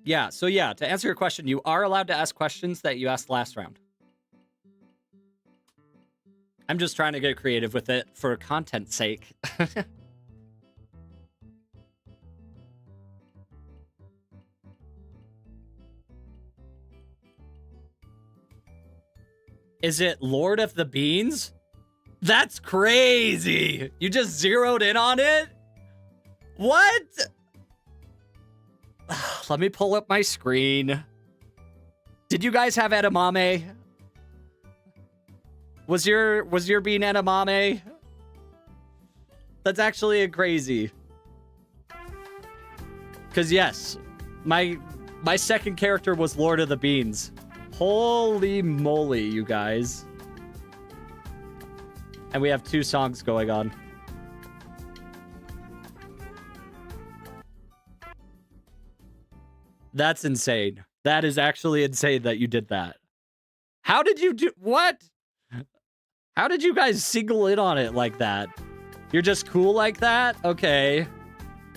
Yeah, so yeah, to answer your question, you are allowed to ask questions that you asked last round. I'm just trying to get creative with it for content's sake. Is it Lord of the Beans? That's crazy! You just zeroed in on it? What? Let me pull up my screen. Did you guys have edamame? Was your bean edamame? That's actually a crazy. Cause yes, my second character was Lord of the Beans. Holy moly, you guys. And we have 2 songs going on. That's insane. That is actually insane that you did that. How did you do... What? How did you guys single in on it like that? You're just cool like that? Okay.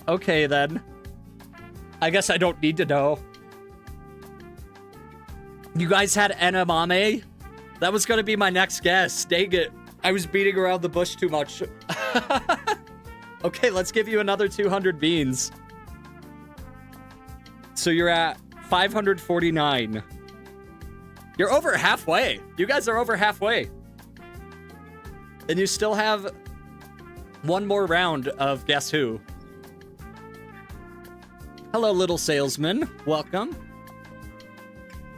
Okay, then. I guess I don't need to know. You guys had edamame? That was gonna be my next guess. Dang it. I was beating around the bush too much. Okay, let's give you another 200 beans. So you're at 549. You're over halfway. You guys are over halfway. And you still have one more round of Guess Who. Hello, little salesman. Welcome.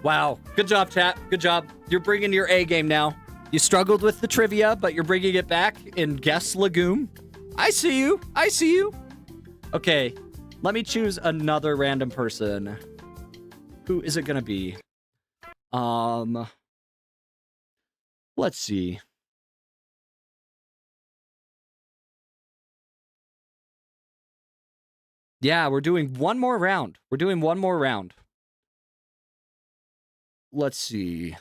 Wow. Good job, chat. Good job. You're bringing your A game now. You struggled with the trivia, but you're bringing it back in Guess Legume. I see you. I see you. Okay. Let me choose another random person. Who is it gonna be? Let's see. Yeah, we're doing one more round. We're doing one more round. Let's see.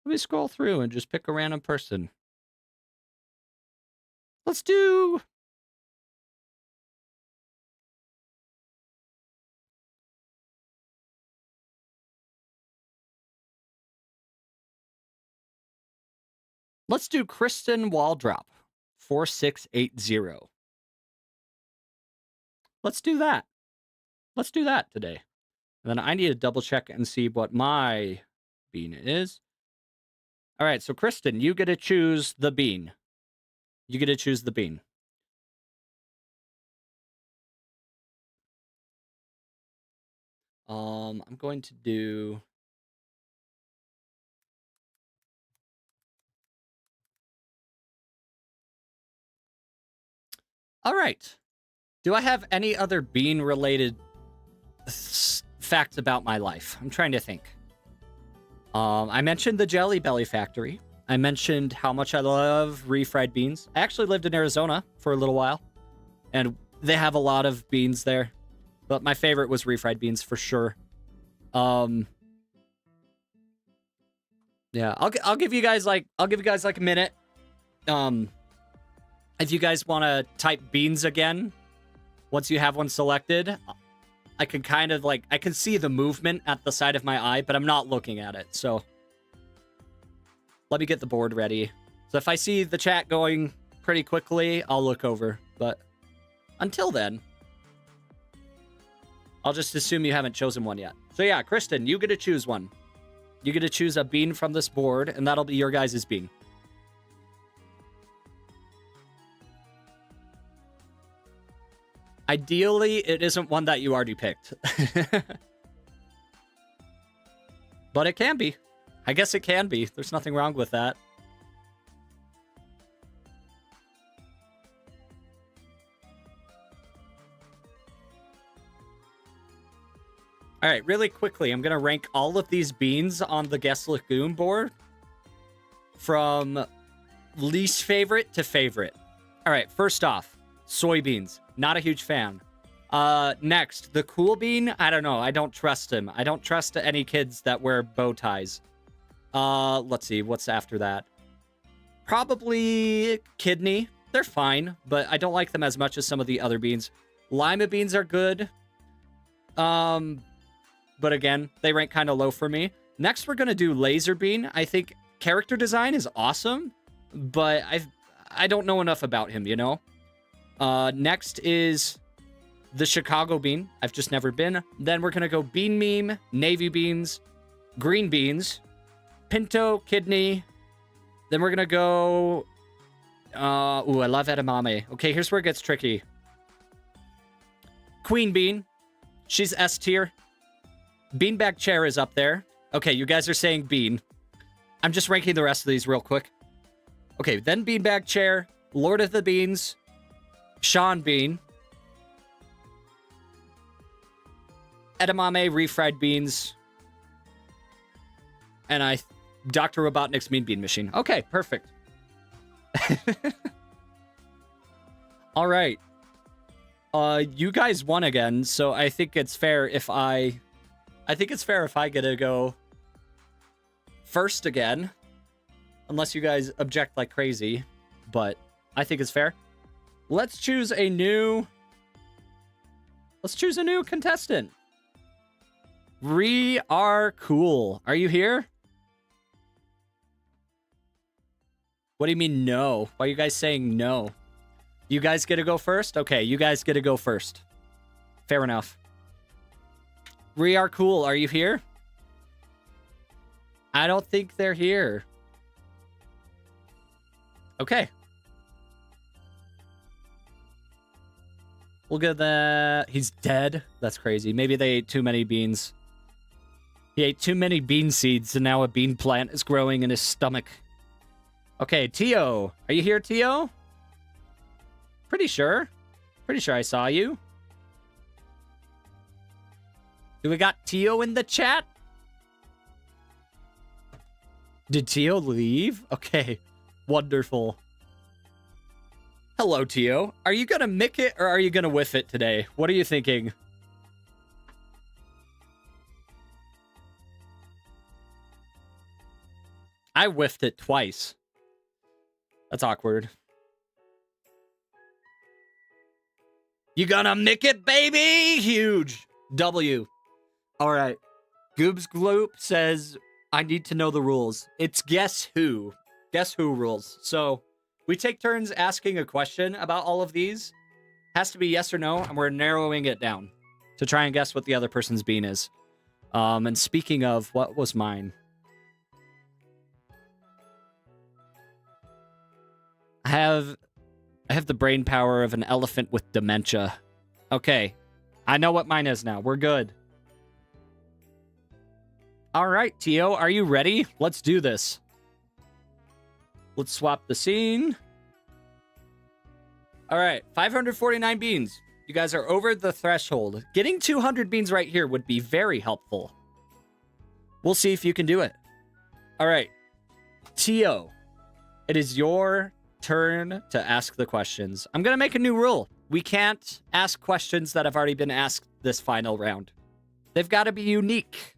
Let me scroll through and just pick a random person. Let's do... Let's do Kristen Waldrop, 4680. Let's do that. Let's do that today. And then I need to double check and see what my bean is. All right, so Kristen, you get to choose the bean. You get to choose the bean. I'm going to do... All right. Do I have any other bean-related facts about my life? I'm trying to think. I mentioned the Jelly Belly factory. I mentioned how much I love refried beans. I actually lived in Arizona for a little while, and they have a lot of beans there. But my favorite was refried beans for sure. Yeah, I'll give you guys like a minute. If you guys want to type beans again, once you have one selected, I can kind of like, I can see the movement at the side of my eye, but I'm not looking at it. So let me get the board ready. So if I see the chat going pretty quickly, I'll look over. But until then, I'll just assume you haven't chosen one yet. So yeah, Kristen, you get to choose one. You get to choose a bean from this board, and that'll be your guys' bean. Ideally, it isn't one that you already picked. but it can be. I guess it can be. There's nothing wrong with that. All right, really quickly, I'm going to rank all of these beans on the Guest Lagoon board from least favorite to favorite. All right, first off, soybeans. Not a huge fan. Next, the cool bean. I don't know. I don't trust him. I don't trust any kids that wear bow ties. Let's see. What's after that? Probably kidney. They're fine, but I don't like them as much as some of the other beans. Lima beans are good. But again, they rank kind of low for me. Next, we're going to do laser bean. I think character design is awesome, but I don't know enough about him, you know? Next is the Chicago bean. I've just never been. Then we're going to go bean meme, navy beans, green beans, pinto, kidney. Then we're going to go... ooh, I love edamame. Okay, here's where it gets tricky. Queen bean. She's S tier. Beanbag chair is up there. Okay, you guys are saying bean. I'm just ranking the rest of these real quick. Okay, then beanbag chair, Lord of the Beans, Sean Bean, edamame, refried beans, and Dr. Robotnik's Mean Bean Machine. Okay, perfect. All right. You guys won again, so I think it's fair if I get to go first again. Unless you guys object like crazy. But I think it's fair. Let's choose a new contestant. We are cool. Are you here? What do you mean no? Why are you guys saying no? You guys get to go first? Okay, you guys get to go first. Fair enough. We are cool. Are you here? I don't think they're here. Okay. We'll get that. He's dead. That's crazy. Maybe they ate too many beans. He ate too many bean seeds, and now a bean plant is growing in his stomach. Okay, Tio. Are you here, Tio? Pretty sure. Pretty sure I saw you. Do we got Tio in the chat? Did Tio leave? Okay, wonderful. Hello, Tio. Are you gonna Mickit or are you gonna Whiffit today? What are you thinking? I whiffed it twice. That's awkward. You gonna Mickit, baby? Huge. W. All right. Goobs Gloop says, I need to know the rules. It's guess who. Guess who rules. So we take turns asking a question about all of these. Has to be yes or no, and we're narrowing it down to try and guess what the other person's bean is. And speaking of, what was mine? I have the brain power of an elephant with dementia. Okay. I know what mine is now. We're good. All right, Tio, are you ready? Let's do this. Let's swap the scene. All right, 549 beans. You guys are over the threshold. Getting 200 beans right here would be very helpful. We'll see if you can do it. All right, Tio, it is your turn to ask the questions. I'm going to make a new rule. We can't ask questions that have already been asked this final round. They've got to be unique.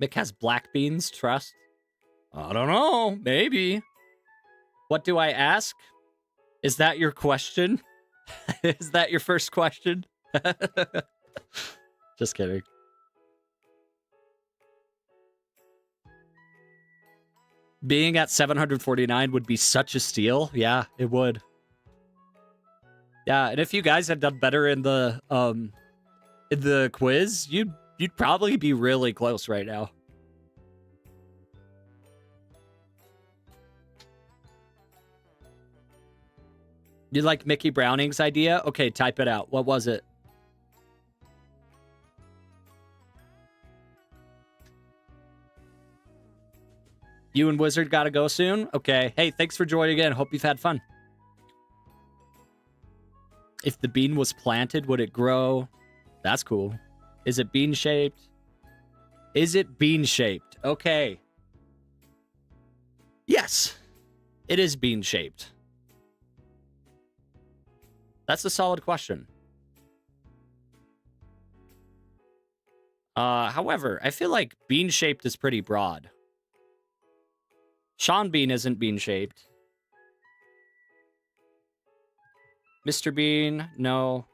Mick has black beans, trust? I don't know, maybe. What do I ask? Is that your question? Is that your first question? Just kidding. Being at 749 would be such a steal. Yeah, it would. Yeah, and if you guys had done better in the quiz, you'd probably be really close right now. You like Mickey Browning's idea? Okay, type it out. What was it? You and Wizard gotta go soon? Okay. Hey, thanks for joining in. Hope you've had fun. If the bean was planted, would it grow? That's cool. Is it bean-shaped? Is it bean-shaped? Okay. Yes. It is bean-shaped. That's a solid question. However, I feel like bean-shaped is pretty broad. Sean Bean isn't bean-shaped. Mr. Bean, no.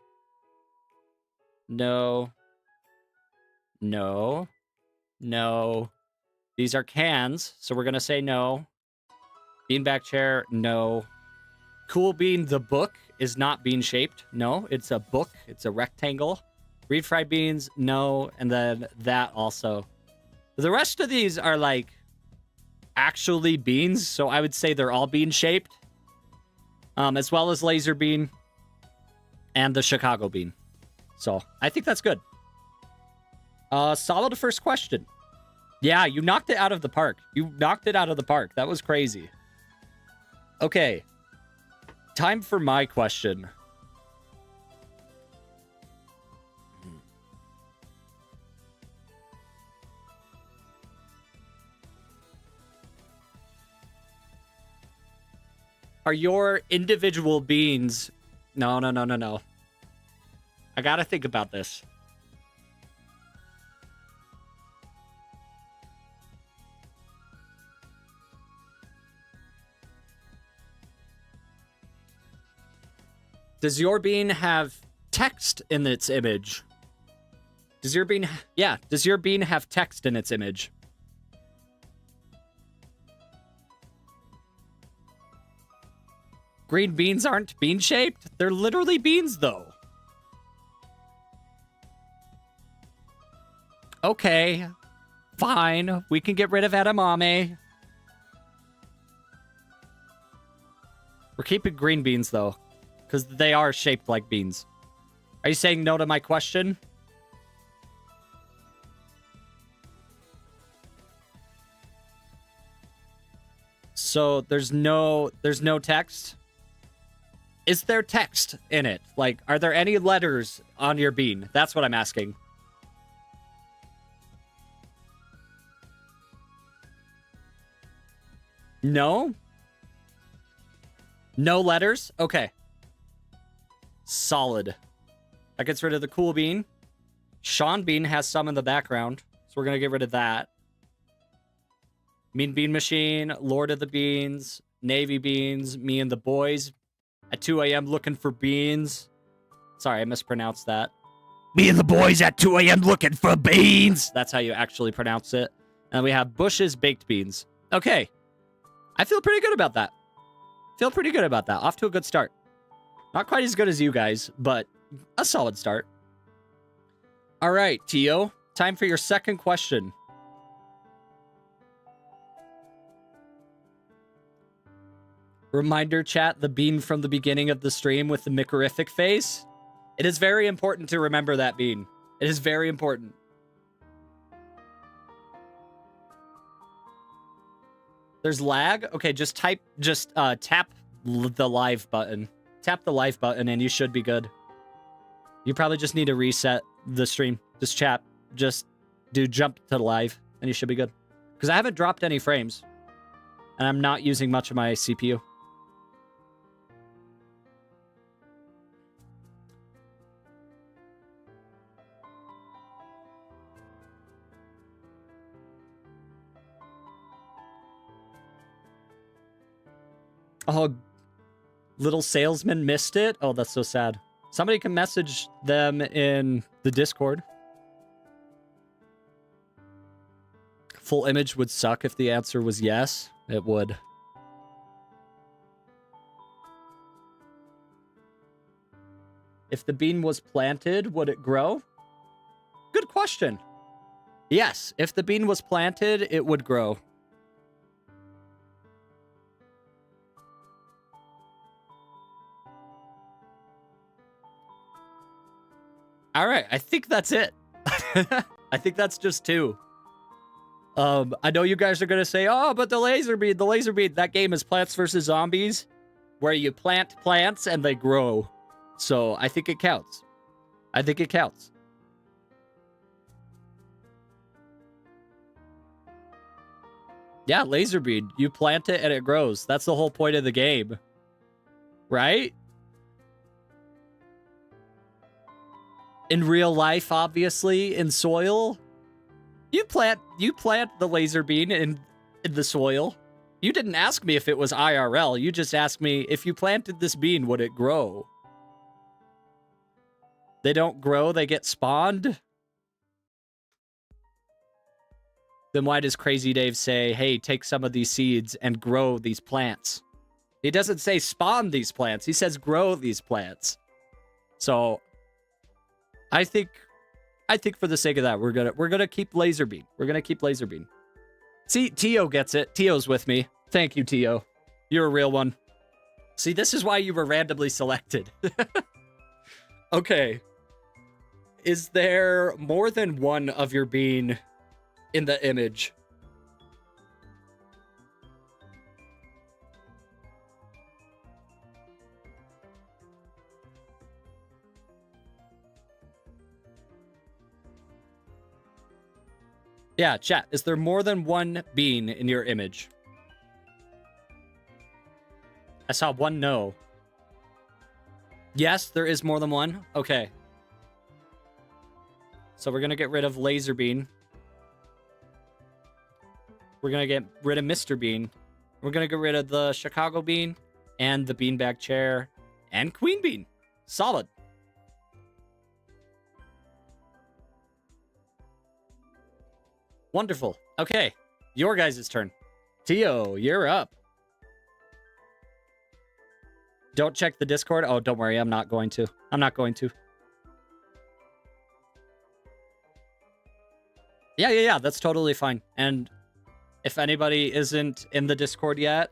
No. No. No. These are cans, so we're going to say no. Beanbag chair, no. Cool Bean, the book, is not bean-shaped. No, it's a book. It's a rectangle. Refried beans, no. And then that also. The rest of these are like actually beans, so I would say they're all bean-shaped. As well as laser bean and the Chicago bean. So I think that's good. Solid first question. Yeah, you knocked it out of the park. You knocked it out of the park. That was crazy. Okay. Time for my question. Are your individual beans... No. I gotta think about this. Does your bean have text in its image? Does your bean... Yeah, does your bean have text in its image? Green beans aren't bean-shaped? They're literally beans, though. Okay. Fine. We can get rid of edamame. We're keeping green beans, though. Because they are shaped like beans. Are you saying no to my question? So there's no text? Is there text in it? Like, are there any letters on your bean? That's what I'm asking. No? No letters? Okay. Solid. That gets rid of the cool bean. Sean Bean has some in the background, so we're going to get rid of that. Mean Bean Machine, Lord of the Beans, Navy Beans, me and the boys at 2 a.m. looking for beans. Sorry, I mispronounced that. Me and the boys at 2 a.m. looking for beans. That's how you actually pronounce it. And we have Bush's Baked Beans. Okay. I feel pretty good about that. Off to a good start. Not quite as good as you guys, but a solid start. All right, Tio. Time for your second question. Reminder chat, the bean from the beginning of the stream with the Mickerific face. It is very important to remember that bean. It is very important. There's lag? Okay, just tap the live button. Tap the live button and you should be good. You probably just need to reset the stream. Just do jump to live and you should be good. Because I haven't dropped any frames. And I'm not using much of my CPU. Oh, Little Salesman missed it? Oh, that's so sad. Somebody can message them in the Discord. Full image would suck if the answer was yes. It would. If the bean was planted, would it grow? Good question. Yes, if the bean was planted, it would grow. All right, I think that's it. I think that's just 2. I know you guys are gonna say, "Oh, but the laser beam, that game is Plants vs Zombies, where you plant plants and they grow." So I think it counts. I think it counts. Yeah, laser bean. You plant it and it grows. That's the whole point of the game. Right? In real life, obviously, in soil, you plant the laser bean in the soil. You didn't ask me if it was IRL. You just asked me if you planted this bean, would it grow? They don't grow, they get spawned. Then why does Crazy Dave say, "Hey, take some of these seeds and grow these plants"? He doesn't say spawn these plants. He says grow these plants. So I think for the sake of that, we're gonna keep laser bean. We're gonna keep laser bean. See, Tio gets it. Tio's with me. Thank you, Tio. You're a real one. See, this is why you were randomly selected. Okay. Is there more than one of your bean in the image? Yeah, chat. Is there more than one bean in your image? I saw one no. Yes, there is more than one. Okay. So we're going to get rid of Laser Bean. We're going to get rid of Mr. Bean. We're going to get rid of the Chicago Bean and the Beanbag Chair and Queen Bean. Solid. Wonderful. Okay. Your guys' turn. Tio, you're up. Don't check the Discord. Oh, don't worry. I'm not going to. I'm not going to. Yeah. That's totally fine. And if anybody isn't in the Discord yet,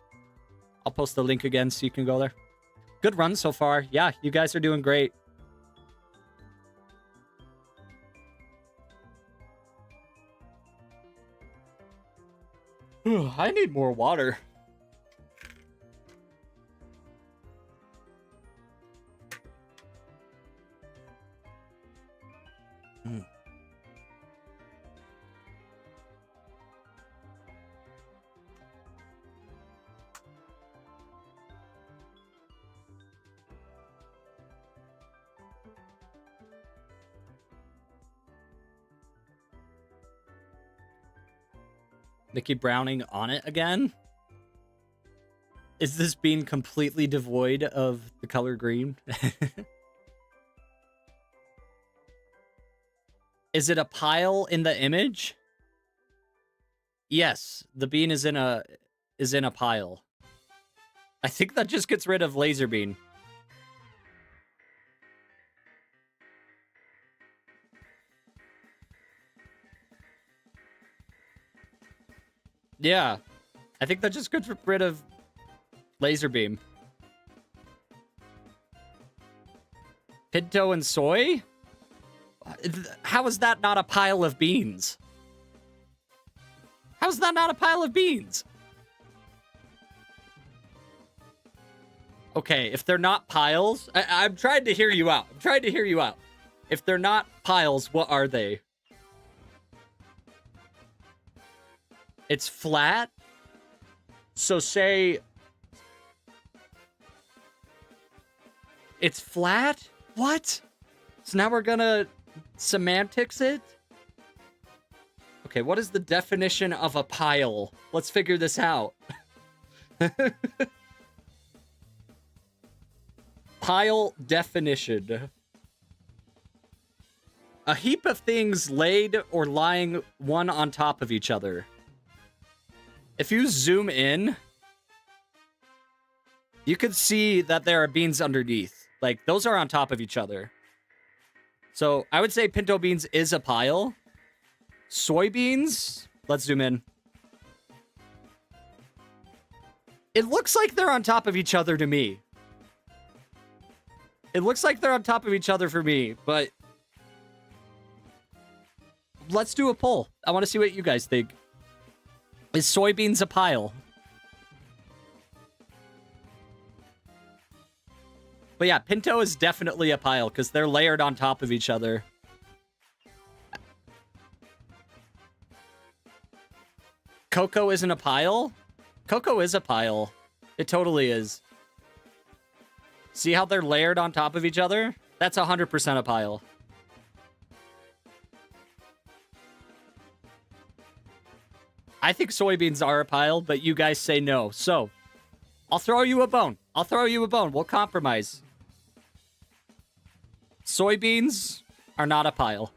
I'll post the link again so you can go there. Good run so far. Yeah, you guys are doing great. I need more water. Mickey Browning on it again? Is this bean completely devoid of the color green? Is it a pile in the image? Yes, the bean is in a pile. I think that just gets rid of Laser Bean. Yeah, I think that just gets rid of Laser Beam. Pinto and soy? How is that not a pile of beans? How is that not a pile of beans? Okay, if they're not piles, I'm trying to hear you out. I'm trying to hear you out. If they're not piles, what are they? It's flat? So say... It's flat? What? So now we're gonna semantics it? Okay, what is the definition of a pile? Let's figure this out. Pile definition. A heap of things laid or lying one on top of each other. If you zoom in, you can see that there are beans underneath. Like, those are on top of each other. So, I would say pinto beans is a pile. Soybeans, let's zoom in. It looks like they're on top of each other to me. It looks like they're on top of each other for me, but let's do a poll. I want to see what you guys think. Is soybeans a pile? But yeah, pinto is definitely a pile because they're layered on top of each other. Cocoa isn't a pile? Cocoa is a pile. It totally is. See how they're layered on top of each other? That's 100% a pile. I think soybeans are a pile, but you guys say no. So, I'll throw you a bone. I'll throw you a bone. We'll compromise. Soybeans are not a pile.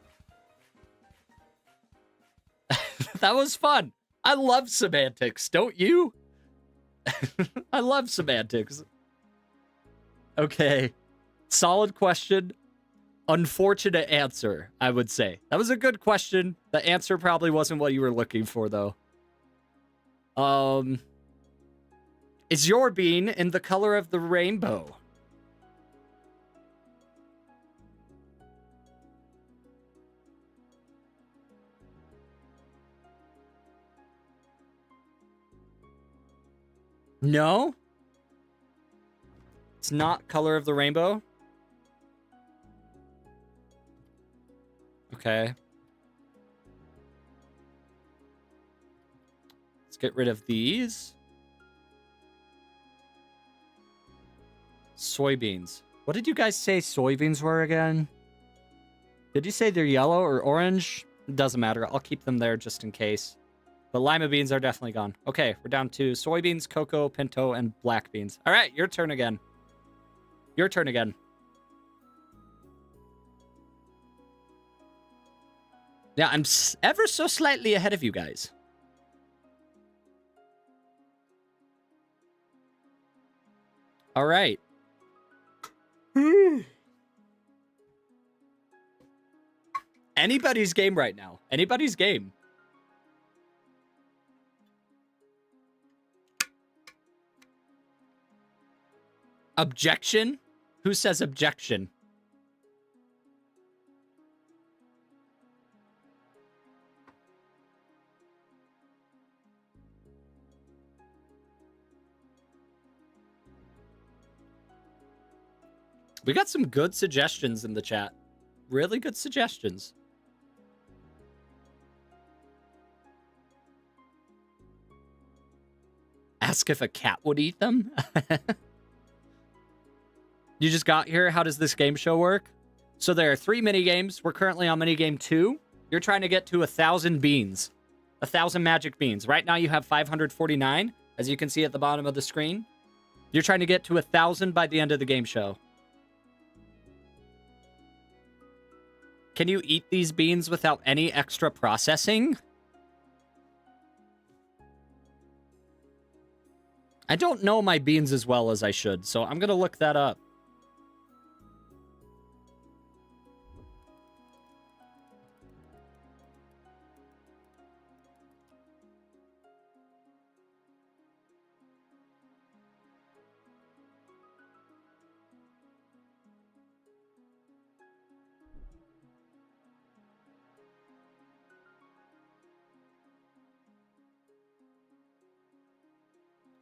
That was fun. I love semantics, don't you? I love semantics. Okay. Solid question. Unfortunate answer, I would say. That was a good question. The answer probably wasn't what you were looking for, though. Is your bean in the color of the rainbow? No? It's not color of the rainbow? Okay. Let's get rid of these. Soybeans. What did you guys say soybeans were again? Did you say they're yellow or orange? It doesn't matter. I'll keep them there just in case. But lima beans are definitely gone. Okay, we're down to soybeans, cocoa, pinto, and black beans. All right, your turn again. Your turn again. Yeah, I'm ever so slightly ahead of you guys. All right. Anybody's game right now. Anybody's game. Objection? Who says objection? We got some good suggestions in the chat. Really good suggestions. Ask if a cat would eat them? You just got here. How does this game show work? So there are 3 mini games. We're currently on mini game 2. You're trying to get to 1,000 beans. 1,000 magic beans. Right now you have 549, as you can see at the bottom of the screen. You're trying to get to 1,000 by the end of the game show. Can you eat these beans without any extra processing? I don't know my beans as well as I should, so I'm going to look that up.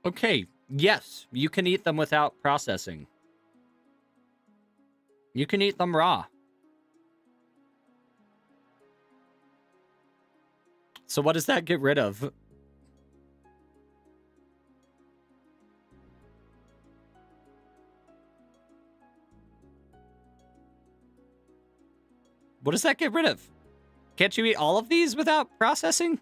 Okay, yes, you can eat them without processing. You can eat them raw. So what does that get rid of? What does that get rid of? Can't you eat all of these without processing?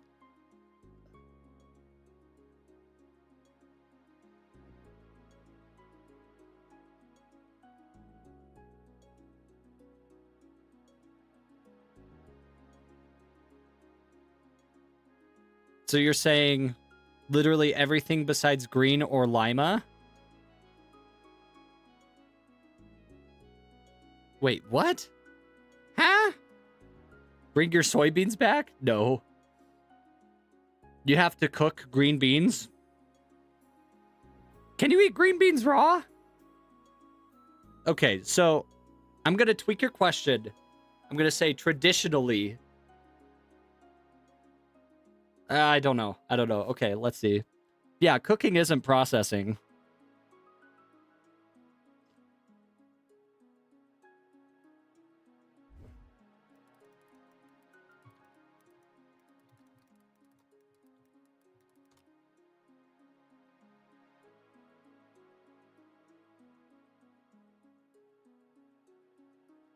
So you're saying literally everything besides green or lima? Wait, what? Huh? Bring your soybeans back? No. You have to cook green beans? Can you eat green beans raw? Okay, so I'm going to tweak your question. I'm going to say traditionally, I don't know. I don't know. Okay, let's see. Yeah, cooking isn't processing.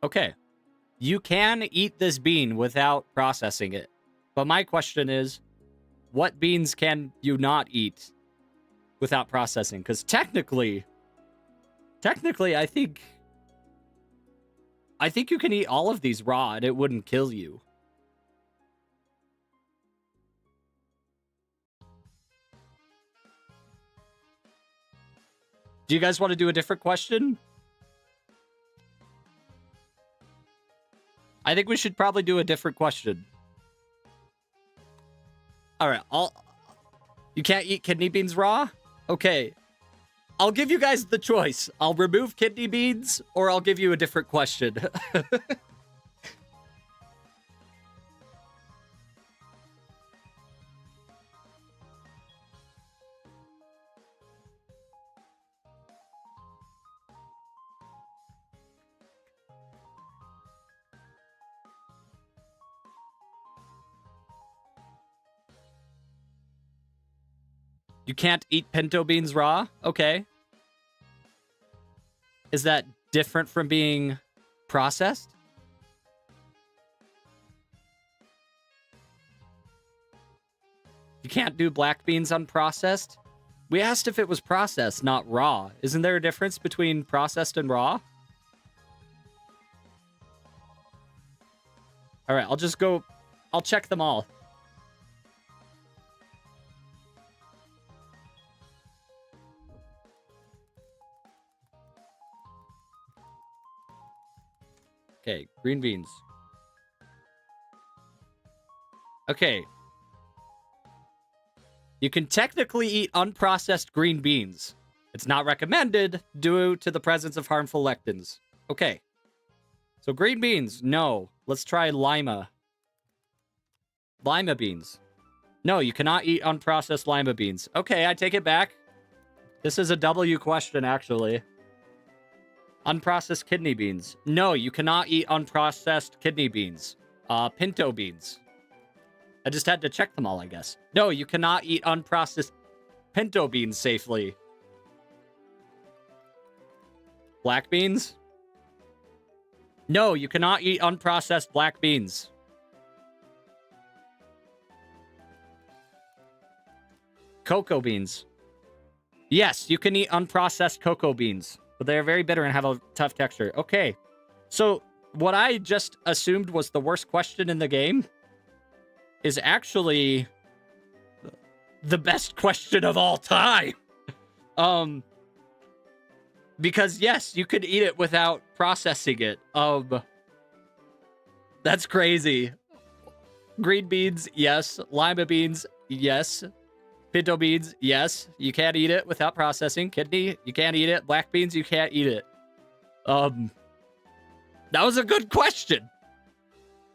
Okay. You can eat this bean without processing it. But my question is, what beans can you not eat without processing? Because technically, I think you can eat all of these raw and it wouldn't kill you. Do you guys want to do a different question? I think we should probably do a different question. All right, you can't eat kidney beans raw? Okay. I'll give you guys the choice. I'll remove kidney beans, or I'll give you a different question. You can't eat pinto beans raw? Okay. Is that different from being processed? You can't do black beans unprocessed? We asked if it was processed, not raw. Isn't there a difference between processed and raw? All right, I'll check them all. Okay, green beans. Okay. You can technically eat unprocessed green beans. It's not recommended due to the presence of harmful lectins. Okay. So green beans, no. Let's try lima. Lima beans. No, you cannot eat unprocessed lima beans. Okay, I take it back. This is a W question, actually. Unprocessed kidney beans. No, you cannot eat unprocessed kidney beans. Pinto beans. I just had to check them all, I guess. No, you cannot eat unprocessed pinto beans safely. Black beans? No, you cannot eat unprocessed black beans. Cocoa beans. Yes, you can eat unprocessed cocoa beans, but they're very bitter and have a tough texture. Okay, so what I just assumed was the worst question in the game is actually the best question of all time. Because yes, you could eat it without processing it. That's crazy. Green beans, yes. Lima beans, yes. Pinto beans, yes. You can't eat it without processing. Kidney, you can't eat it. Black beans, you can't eat it. That was a good question.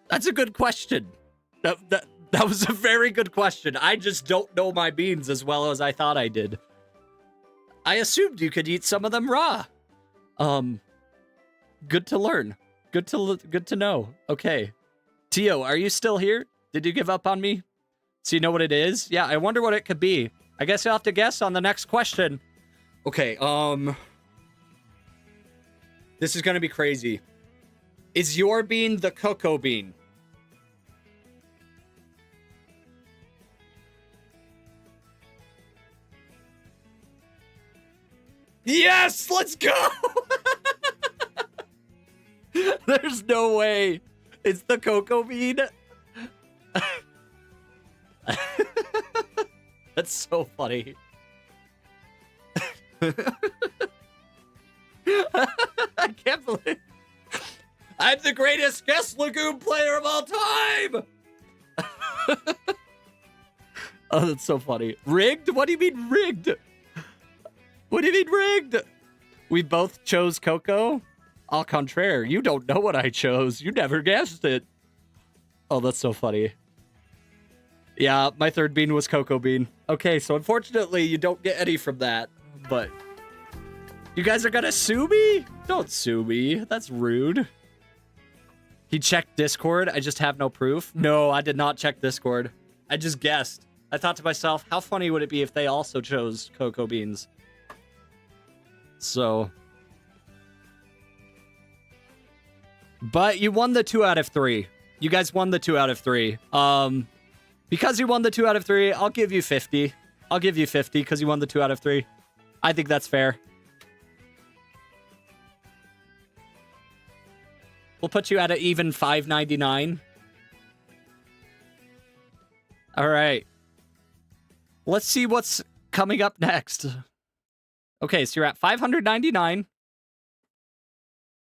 That's a good question. That was a very good question. I just don't know my beans as well as I thought I did. I assumed you could eat some of them raw. Good to learn. Good to know. Okay. Tio, are you still here? Did you give up on me? So you know what it is? Yeah, I wonder what it could be. I guess you'll have to guess on the next question. Okay, this is gonna be crazy. Is your bean the cocoa bean? Yes! Let's go! There's no way. It's the cocoa bean? That's so funny. I can't believe I'm the greatest Guess Lagoon player of all time! Oh, that's so funny. Rigged? What do you mean rigged? What do you mean rigged? We both chose Coco? Au contraire, you don't know what I chose. You never guessed it. Oh, that's so funny. Yeah, my third bean was cocoa bean. Okay, so unfortunately, you don't get any from that, but... You guys are gonna sue me? Don't sue me. That's rude. He checked Discord. I just have no proof. No, I did not check Discord. I just guessed. I thought to myself, how funny would it be if they also chose cocoa beans? So... But you won the 2 out of 3. You guys won the 2 out of 3. Because you won the 2 out of 3, I'll give you 50. I'll give you 50 because you won the 2 out of 3. I think that's fair. We'll put you at an even $5.99. All right. Let's see what's coming up next. Okay, so you're at $599.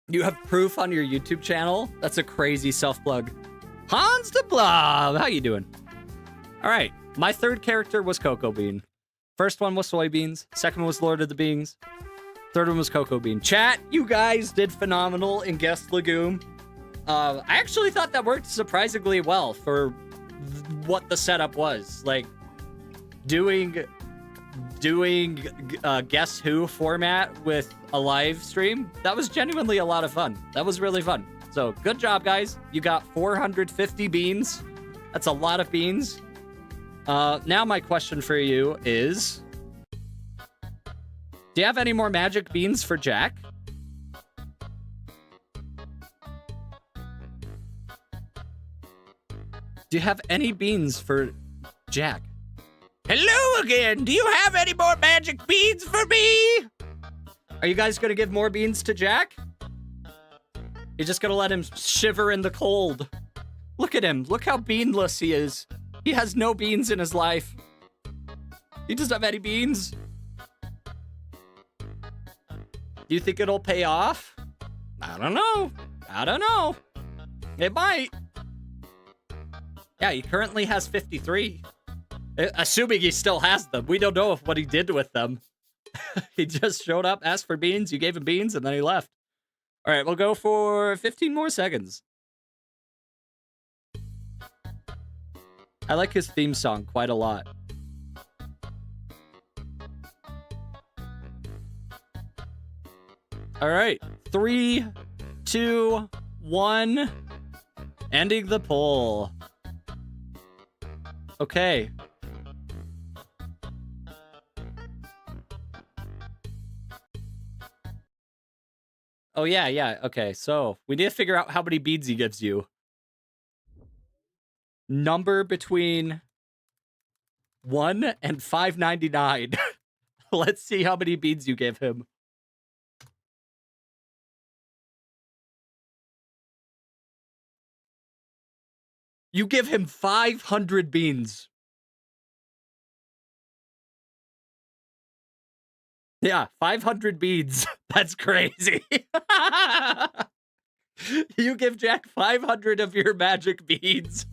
You have proof on your YouTube channel? That's a crazy self-plug. Hans the Blob, how you doing? All right, my third character was Cocoa Bean. First one was soybeans. Second one was Lord of the Beans. Third one was Cocoa Bean. Chat, you guys did phenomenal in Guest Legume. I actually thought that worked surprisingly well for what the setup was. Like, doing Guess Who format with a live stream, that was genuinely a lot of fun. That was really fun. So, good job, guys. You got 450 beans. That's a lot of beans. Now my question for you is... Do you have any more magic beans for Jack? Do you have any beans for Jack? Hello again! Do you have any more magic beans for me? Are you guys gonna give more beans to Jack? You're just gonna let him shiver in the cold. Look at him. Look how beanless he is. He has no beans in his life. He doesn't have any beans. Do you think it'll pay off? I don't know. I don't know. It might. Yeah, he currently has 53. Assuming he still has them. We don't know what he did with them. He just showed up, asked for beans, you gave him beans, and then he left. All right, we'll go for 15 more seconds. I like his theme song quite a lot. All right, 3, 2, 1. Ending the poll. Okay. Oh, yeah. Okay, so we need to figure out how many beans he gives you. Number between 1 and 5.99. Let's see how many beans you give him. You give him 500 beans. Yeah, 500 beans. That's crazy. You give Jack 500 of your magic beans.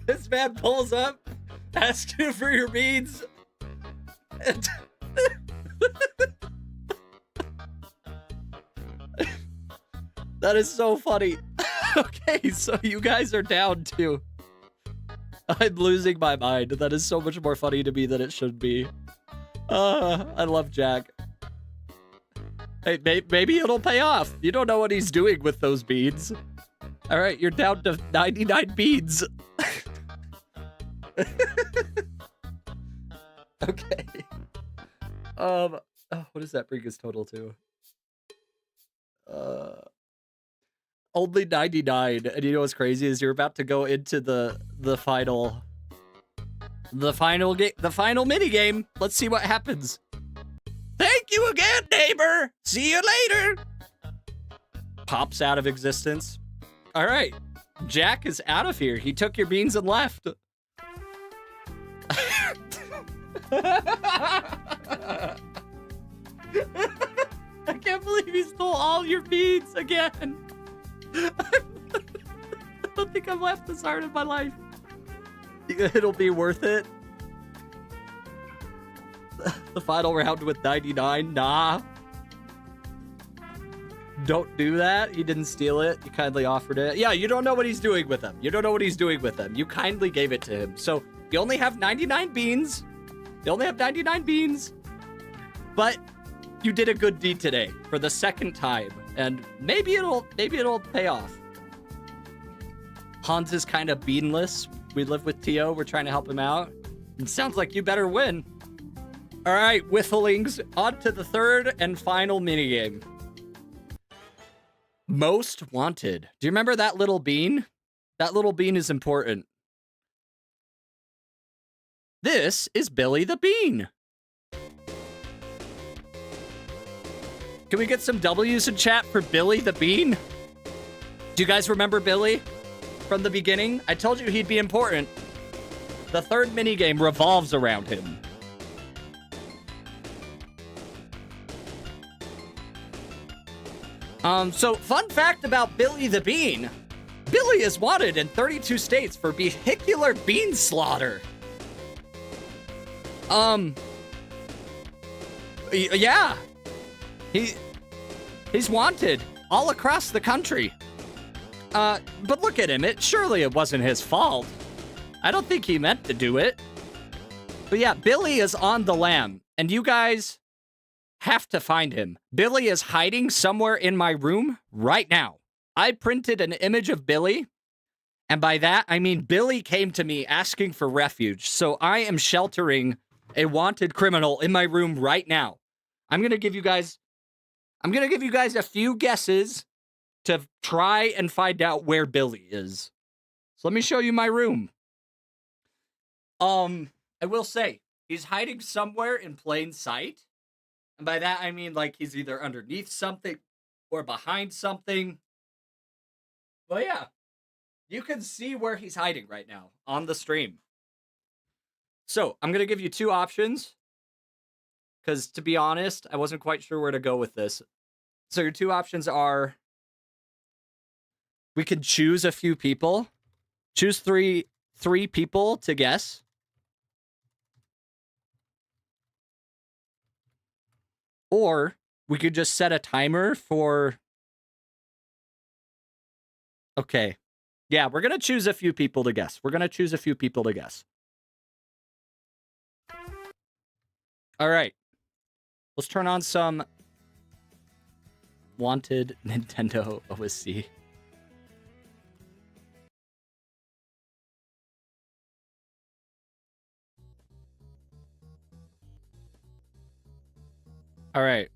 This man pulls up, asks you for your beans, and that is so funny. Okay, so you guys are down too. I'm losing my mind. That is so much more funny to me than it should be. I love Jack. Hey, maybe it'll pay off. You don't know what he's doing with those beads. All right, you're down to 99 beads. Okay. Oh, what does that bring his total to? Only 99. And you know what's crazy is you're about to go into the final mini game. Let's see what happens. Thank you again, neighbor. See you later. Pops out of existence. All right. Jack is out of here. He took your beans and left. I can't believe he stole all your beans again. I don't think I've laughed this hard in my life. It'll be worth it. The final round with 99? Nah. Don't do that. He didn't steal it. You kindly offered it. Yeah, you don't know what he's doing with them. You don't know what he's doing with them. You kindly gave it to him. So you only have 99 beans. You only have 99 beans. But you did a good deed today for the second time. And maybe it'll pay off. Hans is kind of beanless. We live with Tio. We're trying to help him out. It sounds like you better win. All right, Whifflings, on to the third and final minigame. Most wanted. Do you remember that little bean? That little bean is important. This is Billy the Bean. Can we get some W's in chat for Billy the Bean? Do you guys remember Billy from the beginning? I told you he'd be important. The third minigame revolves around him. So fun fact about Billy the Bean. Billy is wanted in 32 states for vehicular bean slaughter. Yeah. He's wanted all across the country. But look at him. Surely it wasn't his fault. I don't think he meant to do it. But yeah, Billy is on the lam, and you guys have to find him. Billy is hiding somewhere in my room right now. I printed an image of Billy, and by that, I mean Billy came to me asking for refuge, so I am sheltering a wanted criminal in my room right now. I'm gonna give you guys a few guesses to try and find out where Billy is. So let me show you my room. I will say, he's hiding somewhere in plain sight. And by that, I mean, like, he's either underneath something or behind something. But yeah, you can see where he's hiding right now on the stream. So I'm going to give you two options. Because to be honest, I wasn't quite sure where to go with this. So your two options are, we could choose a few people. Choose three people to guess. Or we could just set a timer for... Okay. Yeah, we're going to choose a few people to guess. All right. Let's turn on some wanted Nintendo OSC. All right.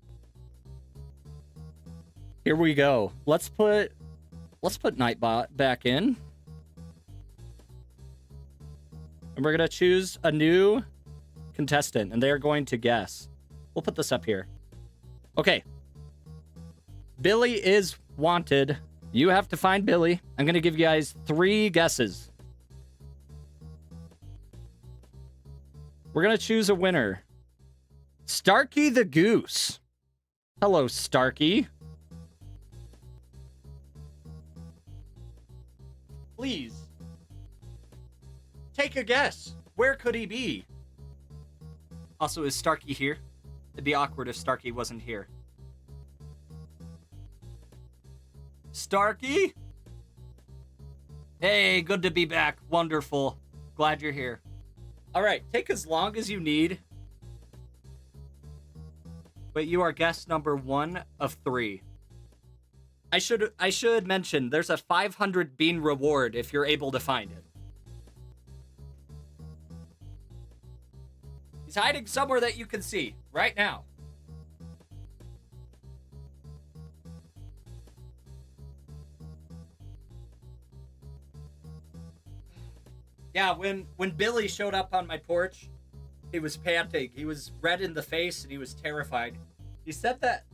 Here we go. Let's put Nightbot back in. And we're going to choose a new contestant, and they are going to guess. We'll put this up here. Okay. Billy is wanted. You have to find Billy. I'm going to give you guys 3 guesses. We're going to choose a winner. Starkey the Goose. Hello, Starkey. Please. Take a guess. Where could he be? Also, is Starkey here? It'd be awkward if Starkey wasn't here. Starkey? Hey, good to be back. Wonderful. Glad you're here. All right, take as long as you need. But you are guest number 1 of 3. I should mention there's a 500 bean reward if you're able to find it. He's hiding somewhere that you can see right now. Yeah, when Billy showed up on my porch, he was panting. He was red in the face and he was terrified. He said that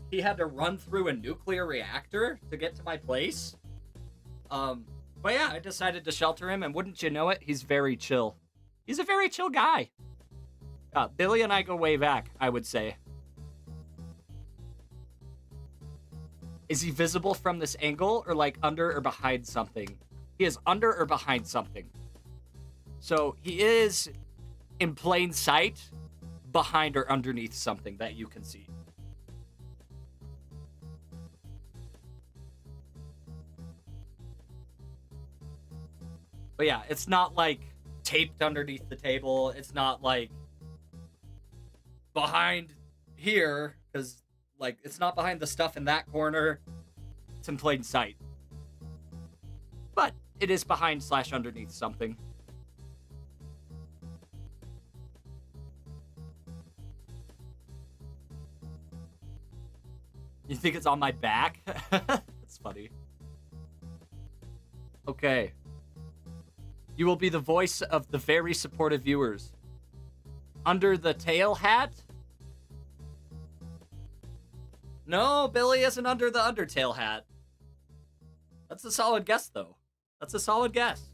he had to run through a nuclear reactor to get to my place. But yeah, I decided to shelter him, and wouldn't you know it, he's very chill. He's a very chill guy. Billy and I go way back, I would say. Is he visible from this angle, or like under or behind something? He is under or behind something. So he is in plain sight, behind or underneath something that you can see. But yeah, it's not like taped underneath the table. It's not like behind here, because like it's not behind the stuff in that corner. It's in plain sight. But it is behind / underneath something. You think it's on my back? That's funny. Okay. You will be the voice of the very supportive viewers. Under the tail hat? No, Billy isn't under the undertail hat. That's a solid guess, though. That's a solid guess.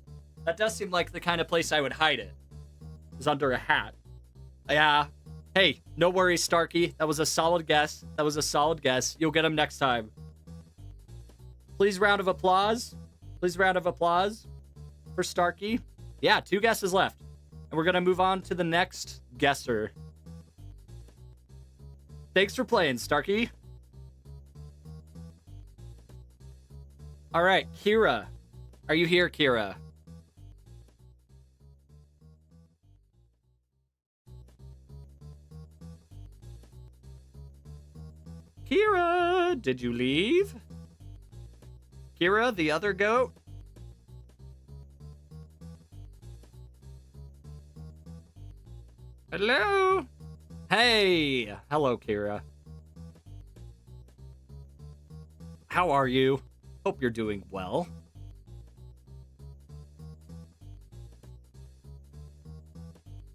That does seem like the kind of place I would hide it. Is under a hat. Yeah. Hey, no worries, Starkey. That was a solid guess. That was a solid guess. You'll get him next time. Please, round of applause. Please, round of applause for Starkey. Yeah, 2 guesses left. And we're going to move on to the next guesser. Thanks for playing, Starkey. All right, Kira. Are you here, Kira? Kira, did you leave? Kira, the other goat? Hello? Hey! Hello, Kira. How are you? Hope you're doing well.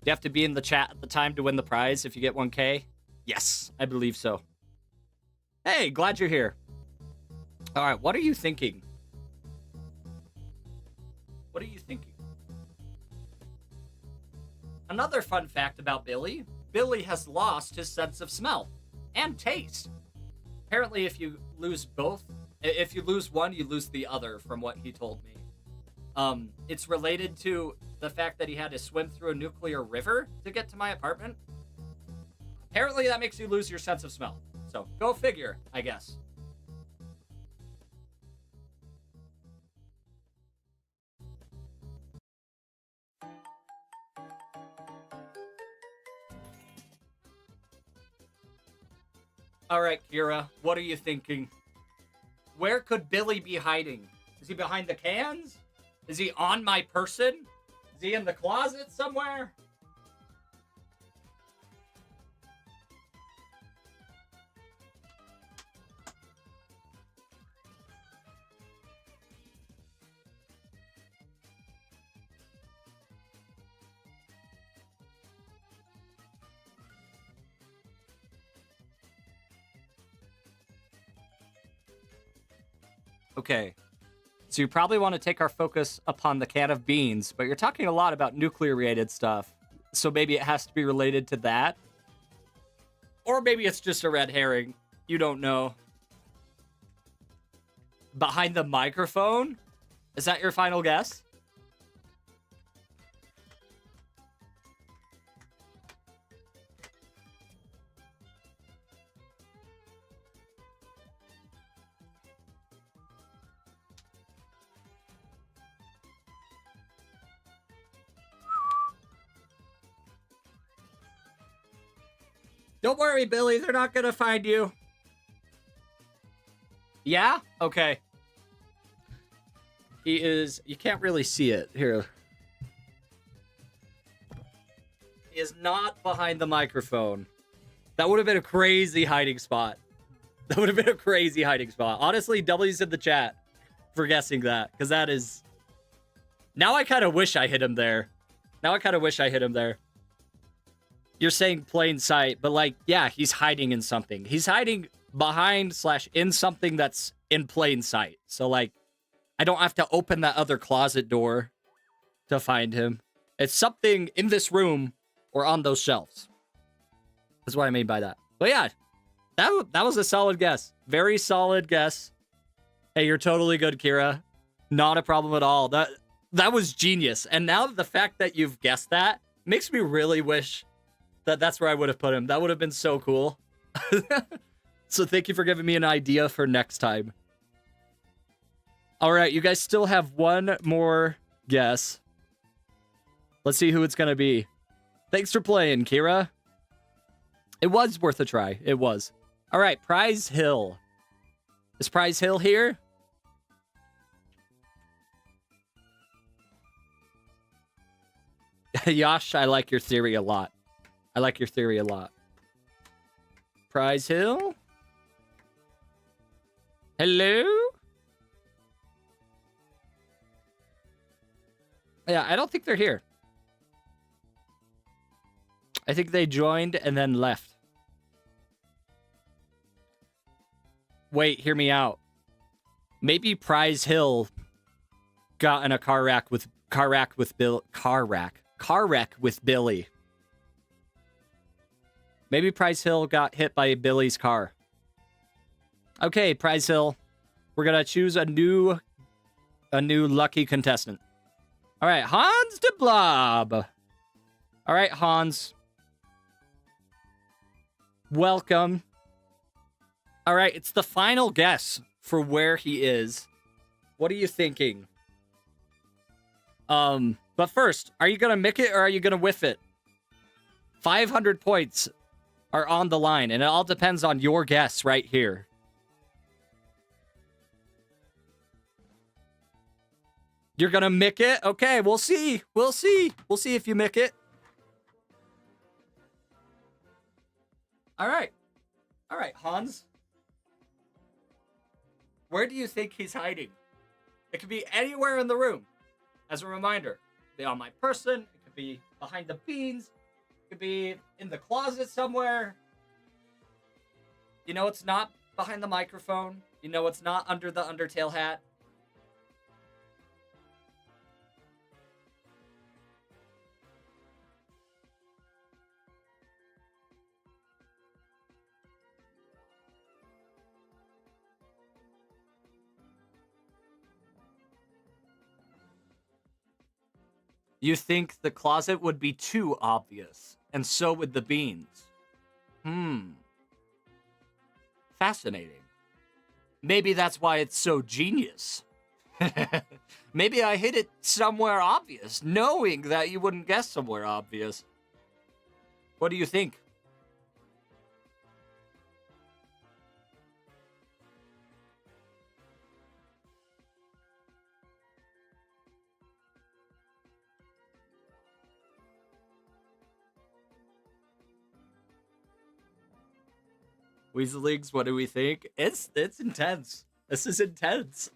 You have to be in the chat at the time to win the prize if you get 1K? Yes, I believe so. Hey, glad you're here. All right, what are you thinking? What are you thinking? Another fun fact about Billy. Billy has lost his sense of smell and taste. Apparently, if you lose both, if you lose one, you lose the other, from what he told me. It's related to the fact that he had to swim through a nuclear river to get to my apartment. Apparently, that makes you lose your sense of smell. So, go figure, I guess. All right, Kira, what are you thinking? Where could Billy be hiding? Is he behind the cans? Is he on my person? Is he in the closet somewhere? Okay, so you probably want to take our focus upon the can of beans, but you're talking a lot about nuclear-related stuff, so maybe it has to be related to that. Or maybe it's just a red herring. You don't know. Behind the microphone? Is that your final guess? Don't worry, Billy. They're not going to find you. Yeah? Okay. He is... You can't really see it. Here. He is not behind the microphone. That would have been a crazy hiding spot. That would have been a crazy hiding spot. Honestly, W's in the chat for guessing that. Because that is... Now I kind of wish I hit him there. Now I kind of wish I hit him there. You're saying plain sight, but like, yeah, he's hiding in something. He's hiding behind / in something that's in plain sight. So like, I don't have to open that other closet door to find him. It's something in this room or on those shelves. That's what I mean by that. But yeah, that was a solid guess. Very solid guess. Hey, you're totally good, Kira. Not a problem at all. That was genius. And now the fact that you've guessed that makes me really wish that's where I would have put him. That would have been so cool. So thank you for giving me an idea for next time. All right, you guys still have one more guess. Let's see who it's gonna be. Thanks for playing, Kira. It was worth a try. It was. All right, Prize Hill. Is Prize Hill here? Yosh, I like your theory a lot. I like your theory a lot. Prize Hill? Hello? Yeah, I don't think they're here. I think they joined and then left. Wait, hear me out. Maybe Prize Hill got in a car wreck with Billy. Maybe Prize Hill got hit by Billy's car. Okay, Prize Hill. We're gonna choose a new lucky contestant. All right, Hans de Blob. All right, Hans. Welcome. All right, it's the final guess for where he is. What are you thinking? But first, are you gonna Mickit or are you gonna Whiffit? 500 points are on the line, and it all depends on your guess right here. You're gonna Mickit? Okay, we'll see. We'll see. We'll see if you Mickit. All right. All right, Hans. Where do you think he's hiding? It could be anywhere in the room. As a reminder, it could be on my person. It could be behind the beans. It could be in the closet somewhere. You know it's not behind the microphone. You know it's not under the Undertale hat. You think the closet would be too obvious, and so would the beans. Fascinating. Maybe that's why it's so genius. Maybe I hid it somewhere obvious, knowing that you wouldn't guess somewhere obvious. What do you think? Weaselings, what do we think? It's intense. This is intense.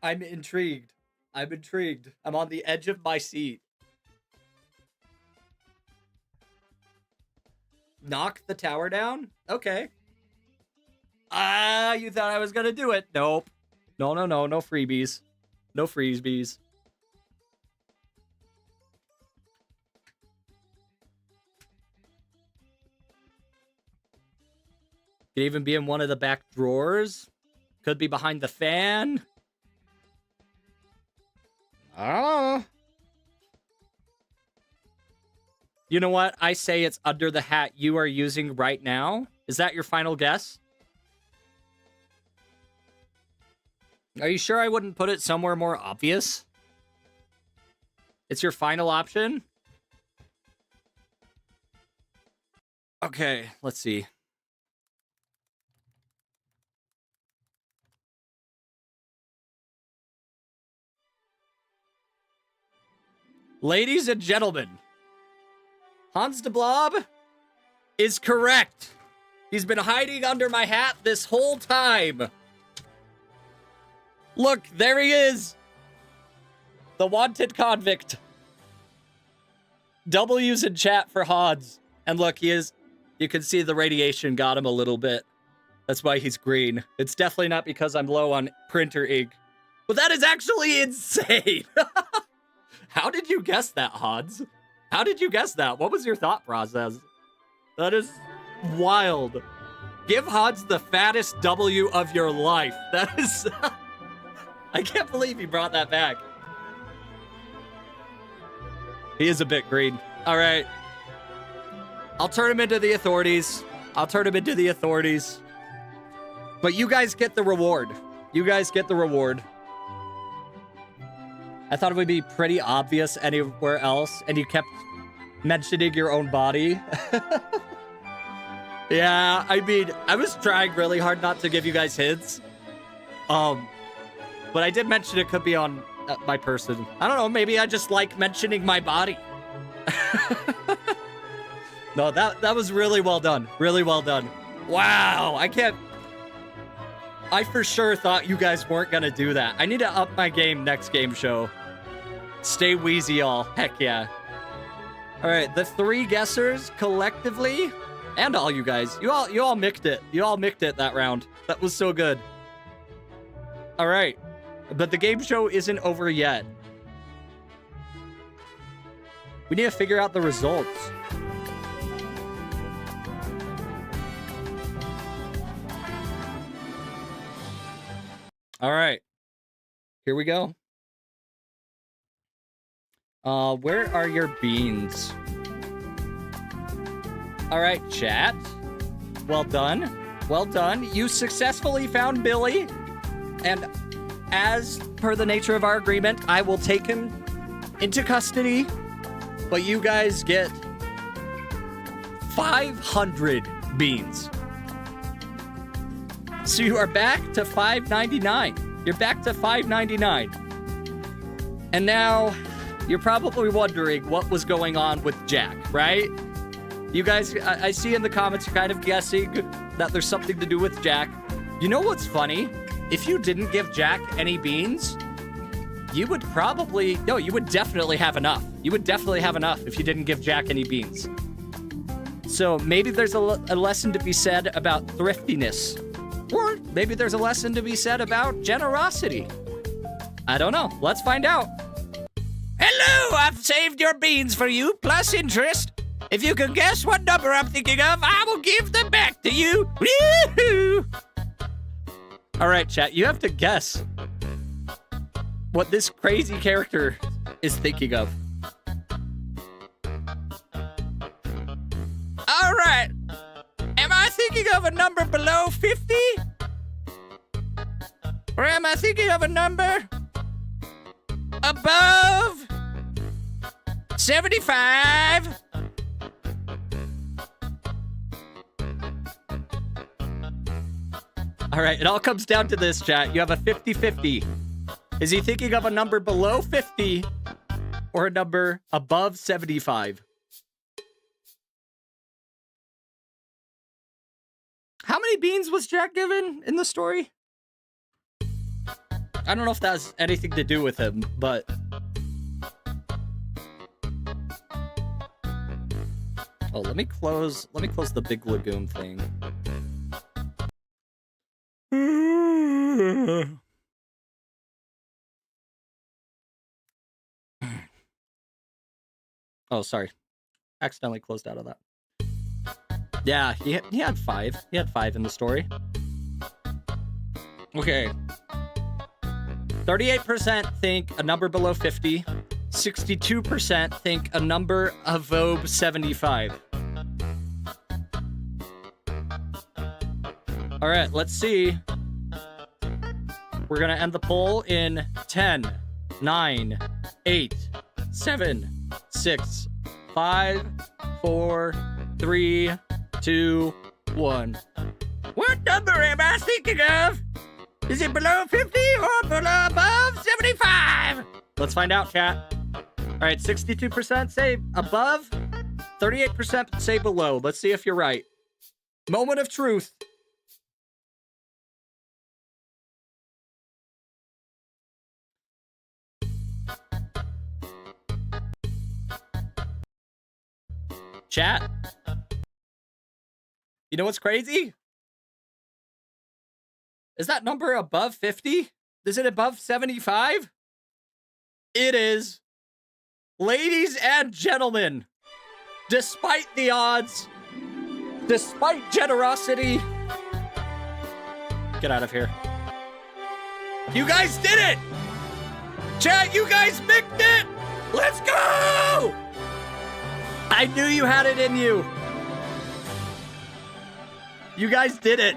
I'm intrigued. I'm intrigued. I'm on the edge of my seat. Knock the tower down? Okay. You thought I was gonna do it. Nope. No freebies. No freebies. Could even be in one of the back drawers. Could be behind the fan. I don't know. You know what? I say it's under the hat you are using right now. Is that your final guess? Are you sure I wouldn't put it somewhere more obvious? It's your final option? Okay, let's see. Ladies and gentlemen, Hans de Blob is correct. He's been hiding under my hat this whole time. Look, there he is. The wanted convict. W's in chat for Hans. And look, he is, you can see the radiation got him a little bit. That's why he's green. It's definitely not because I'm low on printer ink. But that is actually insane. How did you guess that, Hans? How did you guess that? What was your thought process? That is wild. Give Hans the fattest W of your life. That is... I can't believe he brought that back. He is a bit green. All right. I'll turn him into the authorities. But you guys get the reward. You guys get the reward. I thought it would be pretty obvious anywhere else, and you kept mentioning your own body. Yeah, I mean, I was trying really hard not to give you guys hints. But I did mention it could be on my person. I don't know, maybe I just like mentioning my body. No, that was really well done. Really well done. Wow, I for sure thought you guys weren't gonna do that. I need to up my game next game show. Stay wheezy, y'all. Heck yeah. All right, the 3 guessers collectively, and all you guys, you all micked it. You all micked it that round. That was so good. All right, but the game show isn't over yet. We need to figure out the results. All right, here we go. Where are your beans? All right, chat. Well done. Well done. You successfully found Billy. And as per the nature of our agreement, I will take him into custody. But you guys get 500 beans. So you are back to $5.99. You're back to $5.99. And now you're probably wondering what was going on with Jack, right? You guys, I see in the comments you're kind of guessing that there's something to do with Jack. You know what's funny? If you didn't give Jack any beans, you would definitely have enough. You would definitely have enough if you didn't give Jack any beans. So maybe there's a lesson to be said about thriftiness. Or maybe there's a lesson to be said about generosity. I don't know. Let's find out. Hello, I've saved your beans for you, plus interest. If you can guess what number I'm thinking of, I will give them back to you. Woo-hoo! All right, chat, you have to guess what this crazy character is thinking of. All right. Am I thinking of a number below 50? Or am I thinking of a number above 75? All right, it all comes down to this, chat. You have a 50-50. Is he thinking of a number below 50 or a number above 75? How many beans was Jack given in the story? I don't know if that has anything to do with him, but... Oh, let me close the Big Lagoon thing. Oh, sorry. Accidentally closed out of that. Yeah, he had 5. He had 5 in the story. Okay. 38% think a number below 50. 62% think a number above 75. All right, let's see. We're gonna end the poll in 10, 9, 8, 7, 6, 5, 4, 3, 2, 1. What number am I thinking of? Is it below 50 or below above 75? Let's find out, chat. All right, 62% say above, 38% say below. Let's see if you're right. Moment of truth. Chat. You know what's crazy? Is that number above 50? Is it above 75? It is. Ladies and gentlemen, despite the odds, despite generosity, get out of here. You guys did it! Chat, you guys picked it! Let's go! I knew you had it in you. You guys did it.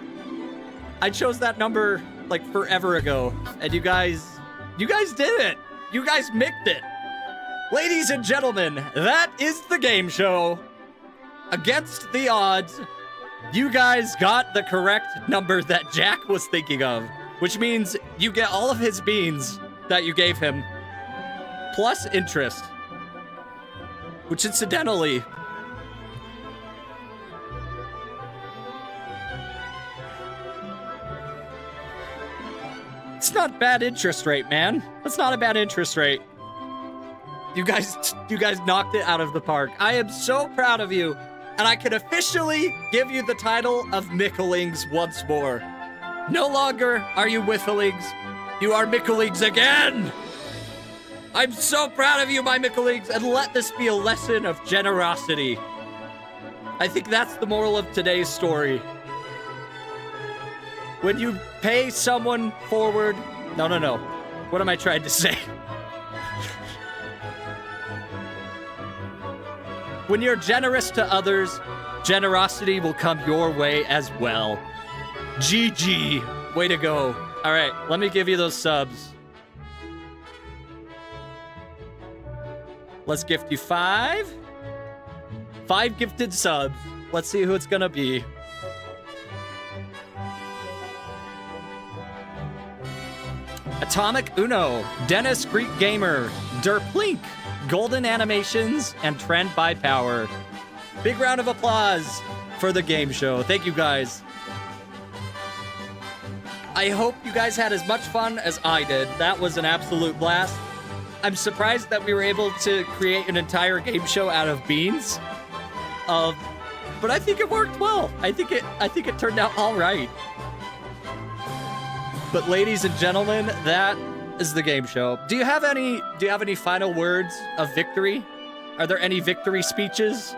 I chose that number like forever ago, and you guys did it. You guys micked it. Ladies and gentlemen, that is the game show. Against the odds, you guys got the correct number that Jack was thinking of, which means you get all of his beans that you gave him, plus interest, which incidentally, it's not bad interest rate, man. That's not a bad interest rate. You guys knocked it out of the park. I am so proud of you, and I can officially give you the title of Mickelings once more. No longer are you Whiffilings. You are Mickelings again! I'm so proud of you, my Mickelings, and let this be a lesson of generosity. I think that's the moral of today's story. When you pay someone forward... No. What am I trying to say? When you're generous to others, generosity will come your way as well. GG. Way to go. All right, let me give you those subs. Let's gift you 5. 5 gifted subs. Let's see who it's gonna be. Atomic Uno, Dennis Greek Gamer, Derplink, Golden Animations, and Trend by Power. Big round of applause for the game show. Thank you guys. I hope you guys had as much fun as I did. That was an absolute blast. I'm surprised that we were able to create an entire game show out of beans. But I think it worked well. I think it turned out all right. But ladies and gentlemen, that is the game show. Do you have any final words of victory? Are there any victory speeches?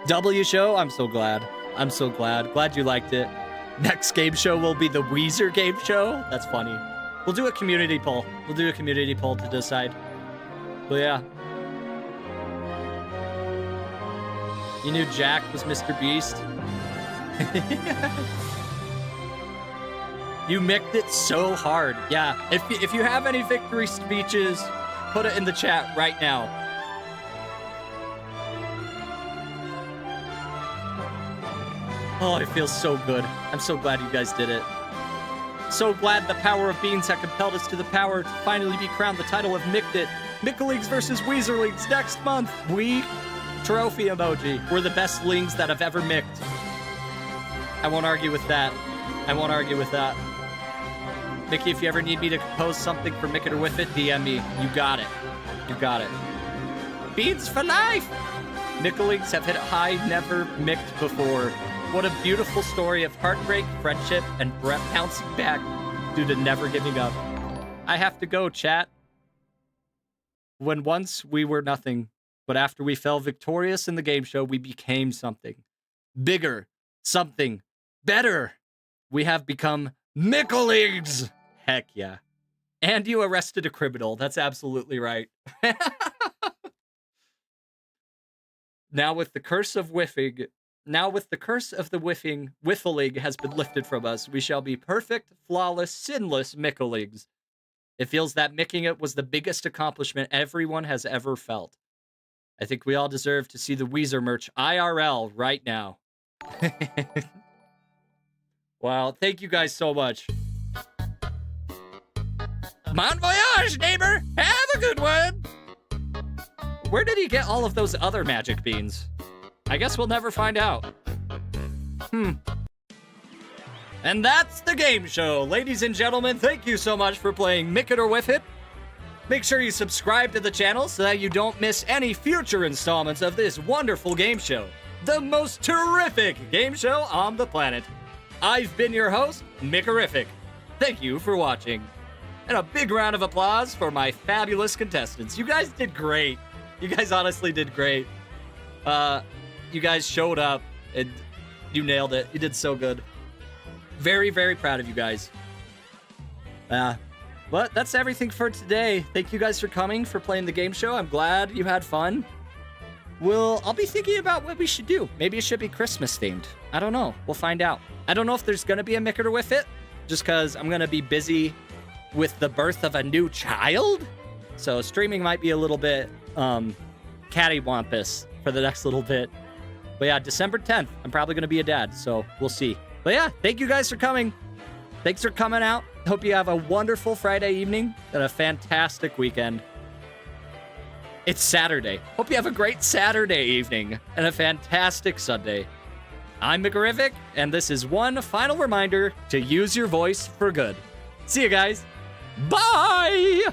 W show? I'm so glad. I'm so glad. Glad you liked it. Next game show will be the Weezer game show. That's funny. We'll do a community poll. We'll do a community poll to decide. But yeah. You knew Jack was Mr. Beast? You micked it so hard. Yeah, if you have any victory speeches, put it in the chat right now. Oh, it feels so good. I'm so glad you guys did it. So glad the power of beans had compelled us to the power to finally be crowned the title of Micked It. Mickelings versus Weezerlings next month. We, trophy emoji, we're the best lings that have ever micked. I won't argue with that. I won't argue with that. Mickey, if you ever need me to compose something for Mickit or Whiffit, DM me. You got it. You got it. Beans for life! Mickelings have hit a high never micked before. What a beautiful story of heartbreak, friendship, and breath bouncing back due to never giving up. I have to go, chat. When once we were nothing, but after we fell victorious in the game show, we became something. Bigger. Something. Better. We have become Mickelings! Heck yeah. And you arrested a criminal. That's absolutely right. Now with the curse of whiffing... Now with the curse of the whiffling has been lifted from us, we shall be perfect, flawless, sinless Mickelings. It feels that micking it was the biggest accomplishment everyone has ever felt. I think we all deserve to see the Weezer merch IRL right now. Wow, thank you guys so much. Bon voyage, neighbor! Have a good one! Where did he get all of those other magic beans? I guess we'll never find out. And that's the game show. Ladies and gentlemen, thank you so much for playing Mickit or Whiffit. Make sure you subscribe to the channel so that you don't miss any future installments of this wonderful game show. The most terrific game show on the planet. I've been your host, Mickerific. Thank you for watching. And a big round of applause for my fabulous contestants. You guys did great. You guys honestly did great. You guys showed up and you nailed it. You did so good. Very, very proud of you guys. But that's everything for today. Thank you guys for coming, for playing the game show. I'm glad you had fun. I'll be thinking about what we should do. Maybe it should be Christmas themed. I don't know. We'll find out. I don't know if there's going to be a Mickit or Whiffit, just because I'm going to be busy with the birth of a new child. So streaming might be a little bit cattywampus for the next little bit. But yeah, December 10th, I'm probably going to be a dad, so we'll see. But yeah, thank you guys for coming. Thanks for coming out. Hope you have a wonderful Friday evening and a fantastic weekend. It's Saturday. Hope you have a great Saturday evening and a fantastic Sunday. I'm Mickit, and this is one final reminder to use your voice for good. See you guys. Bye!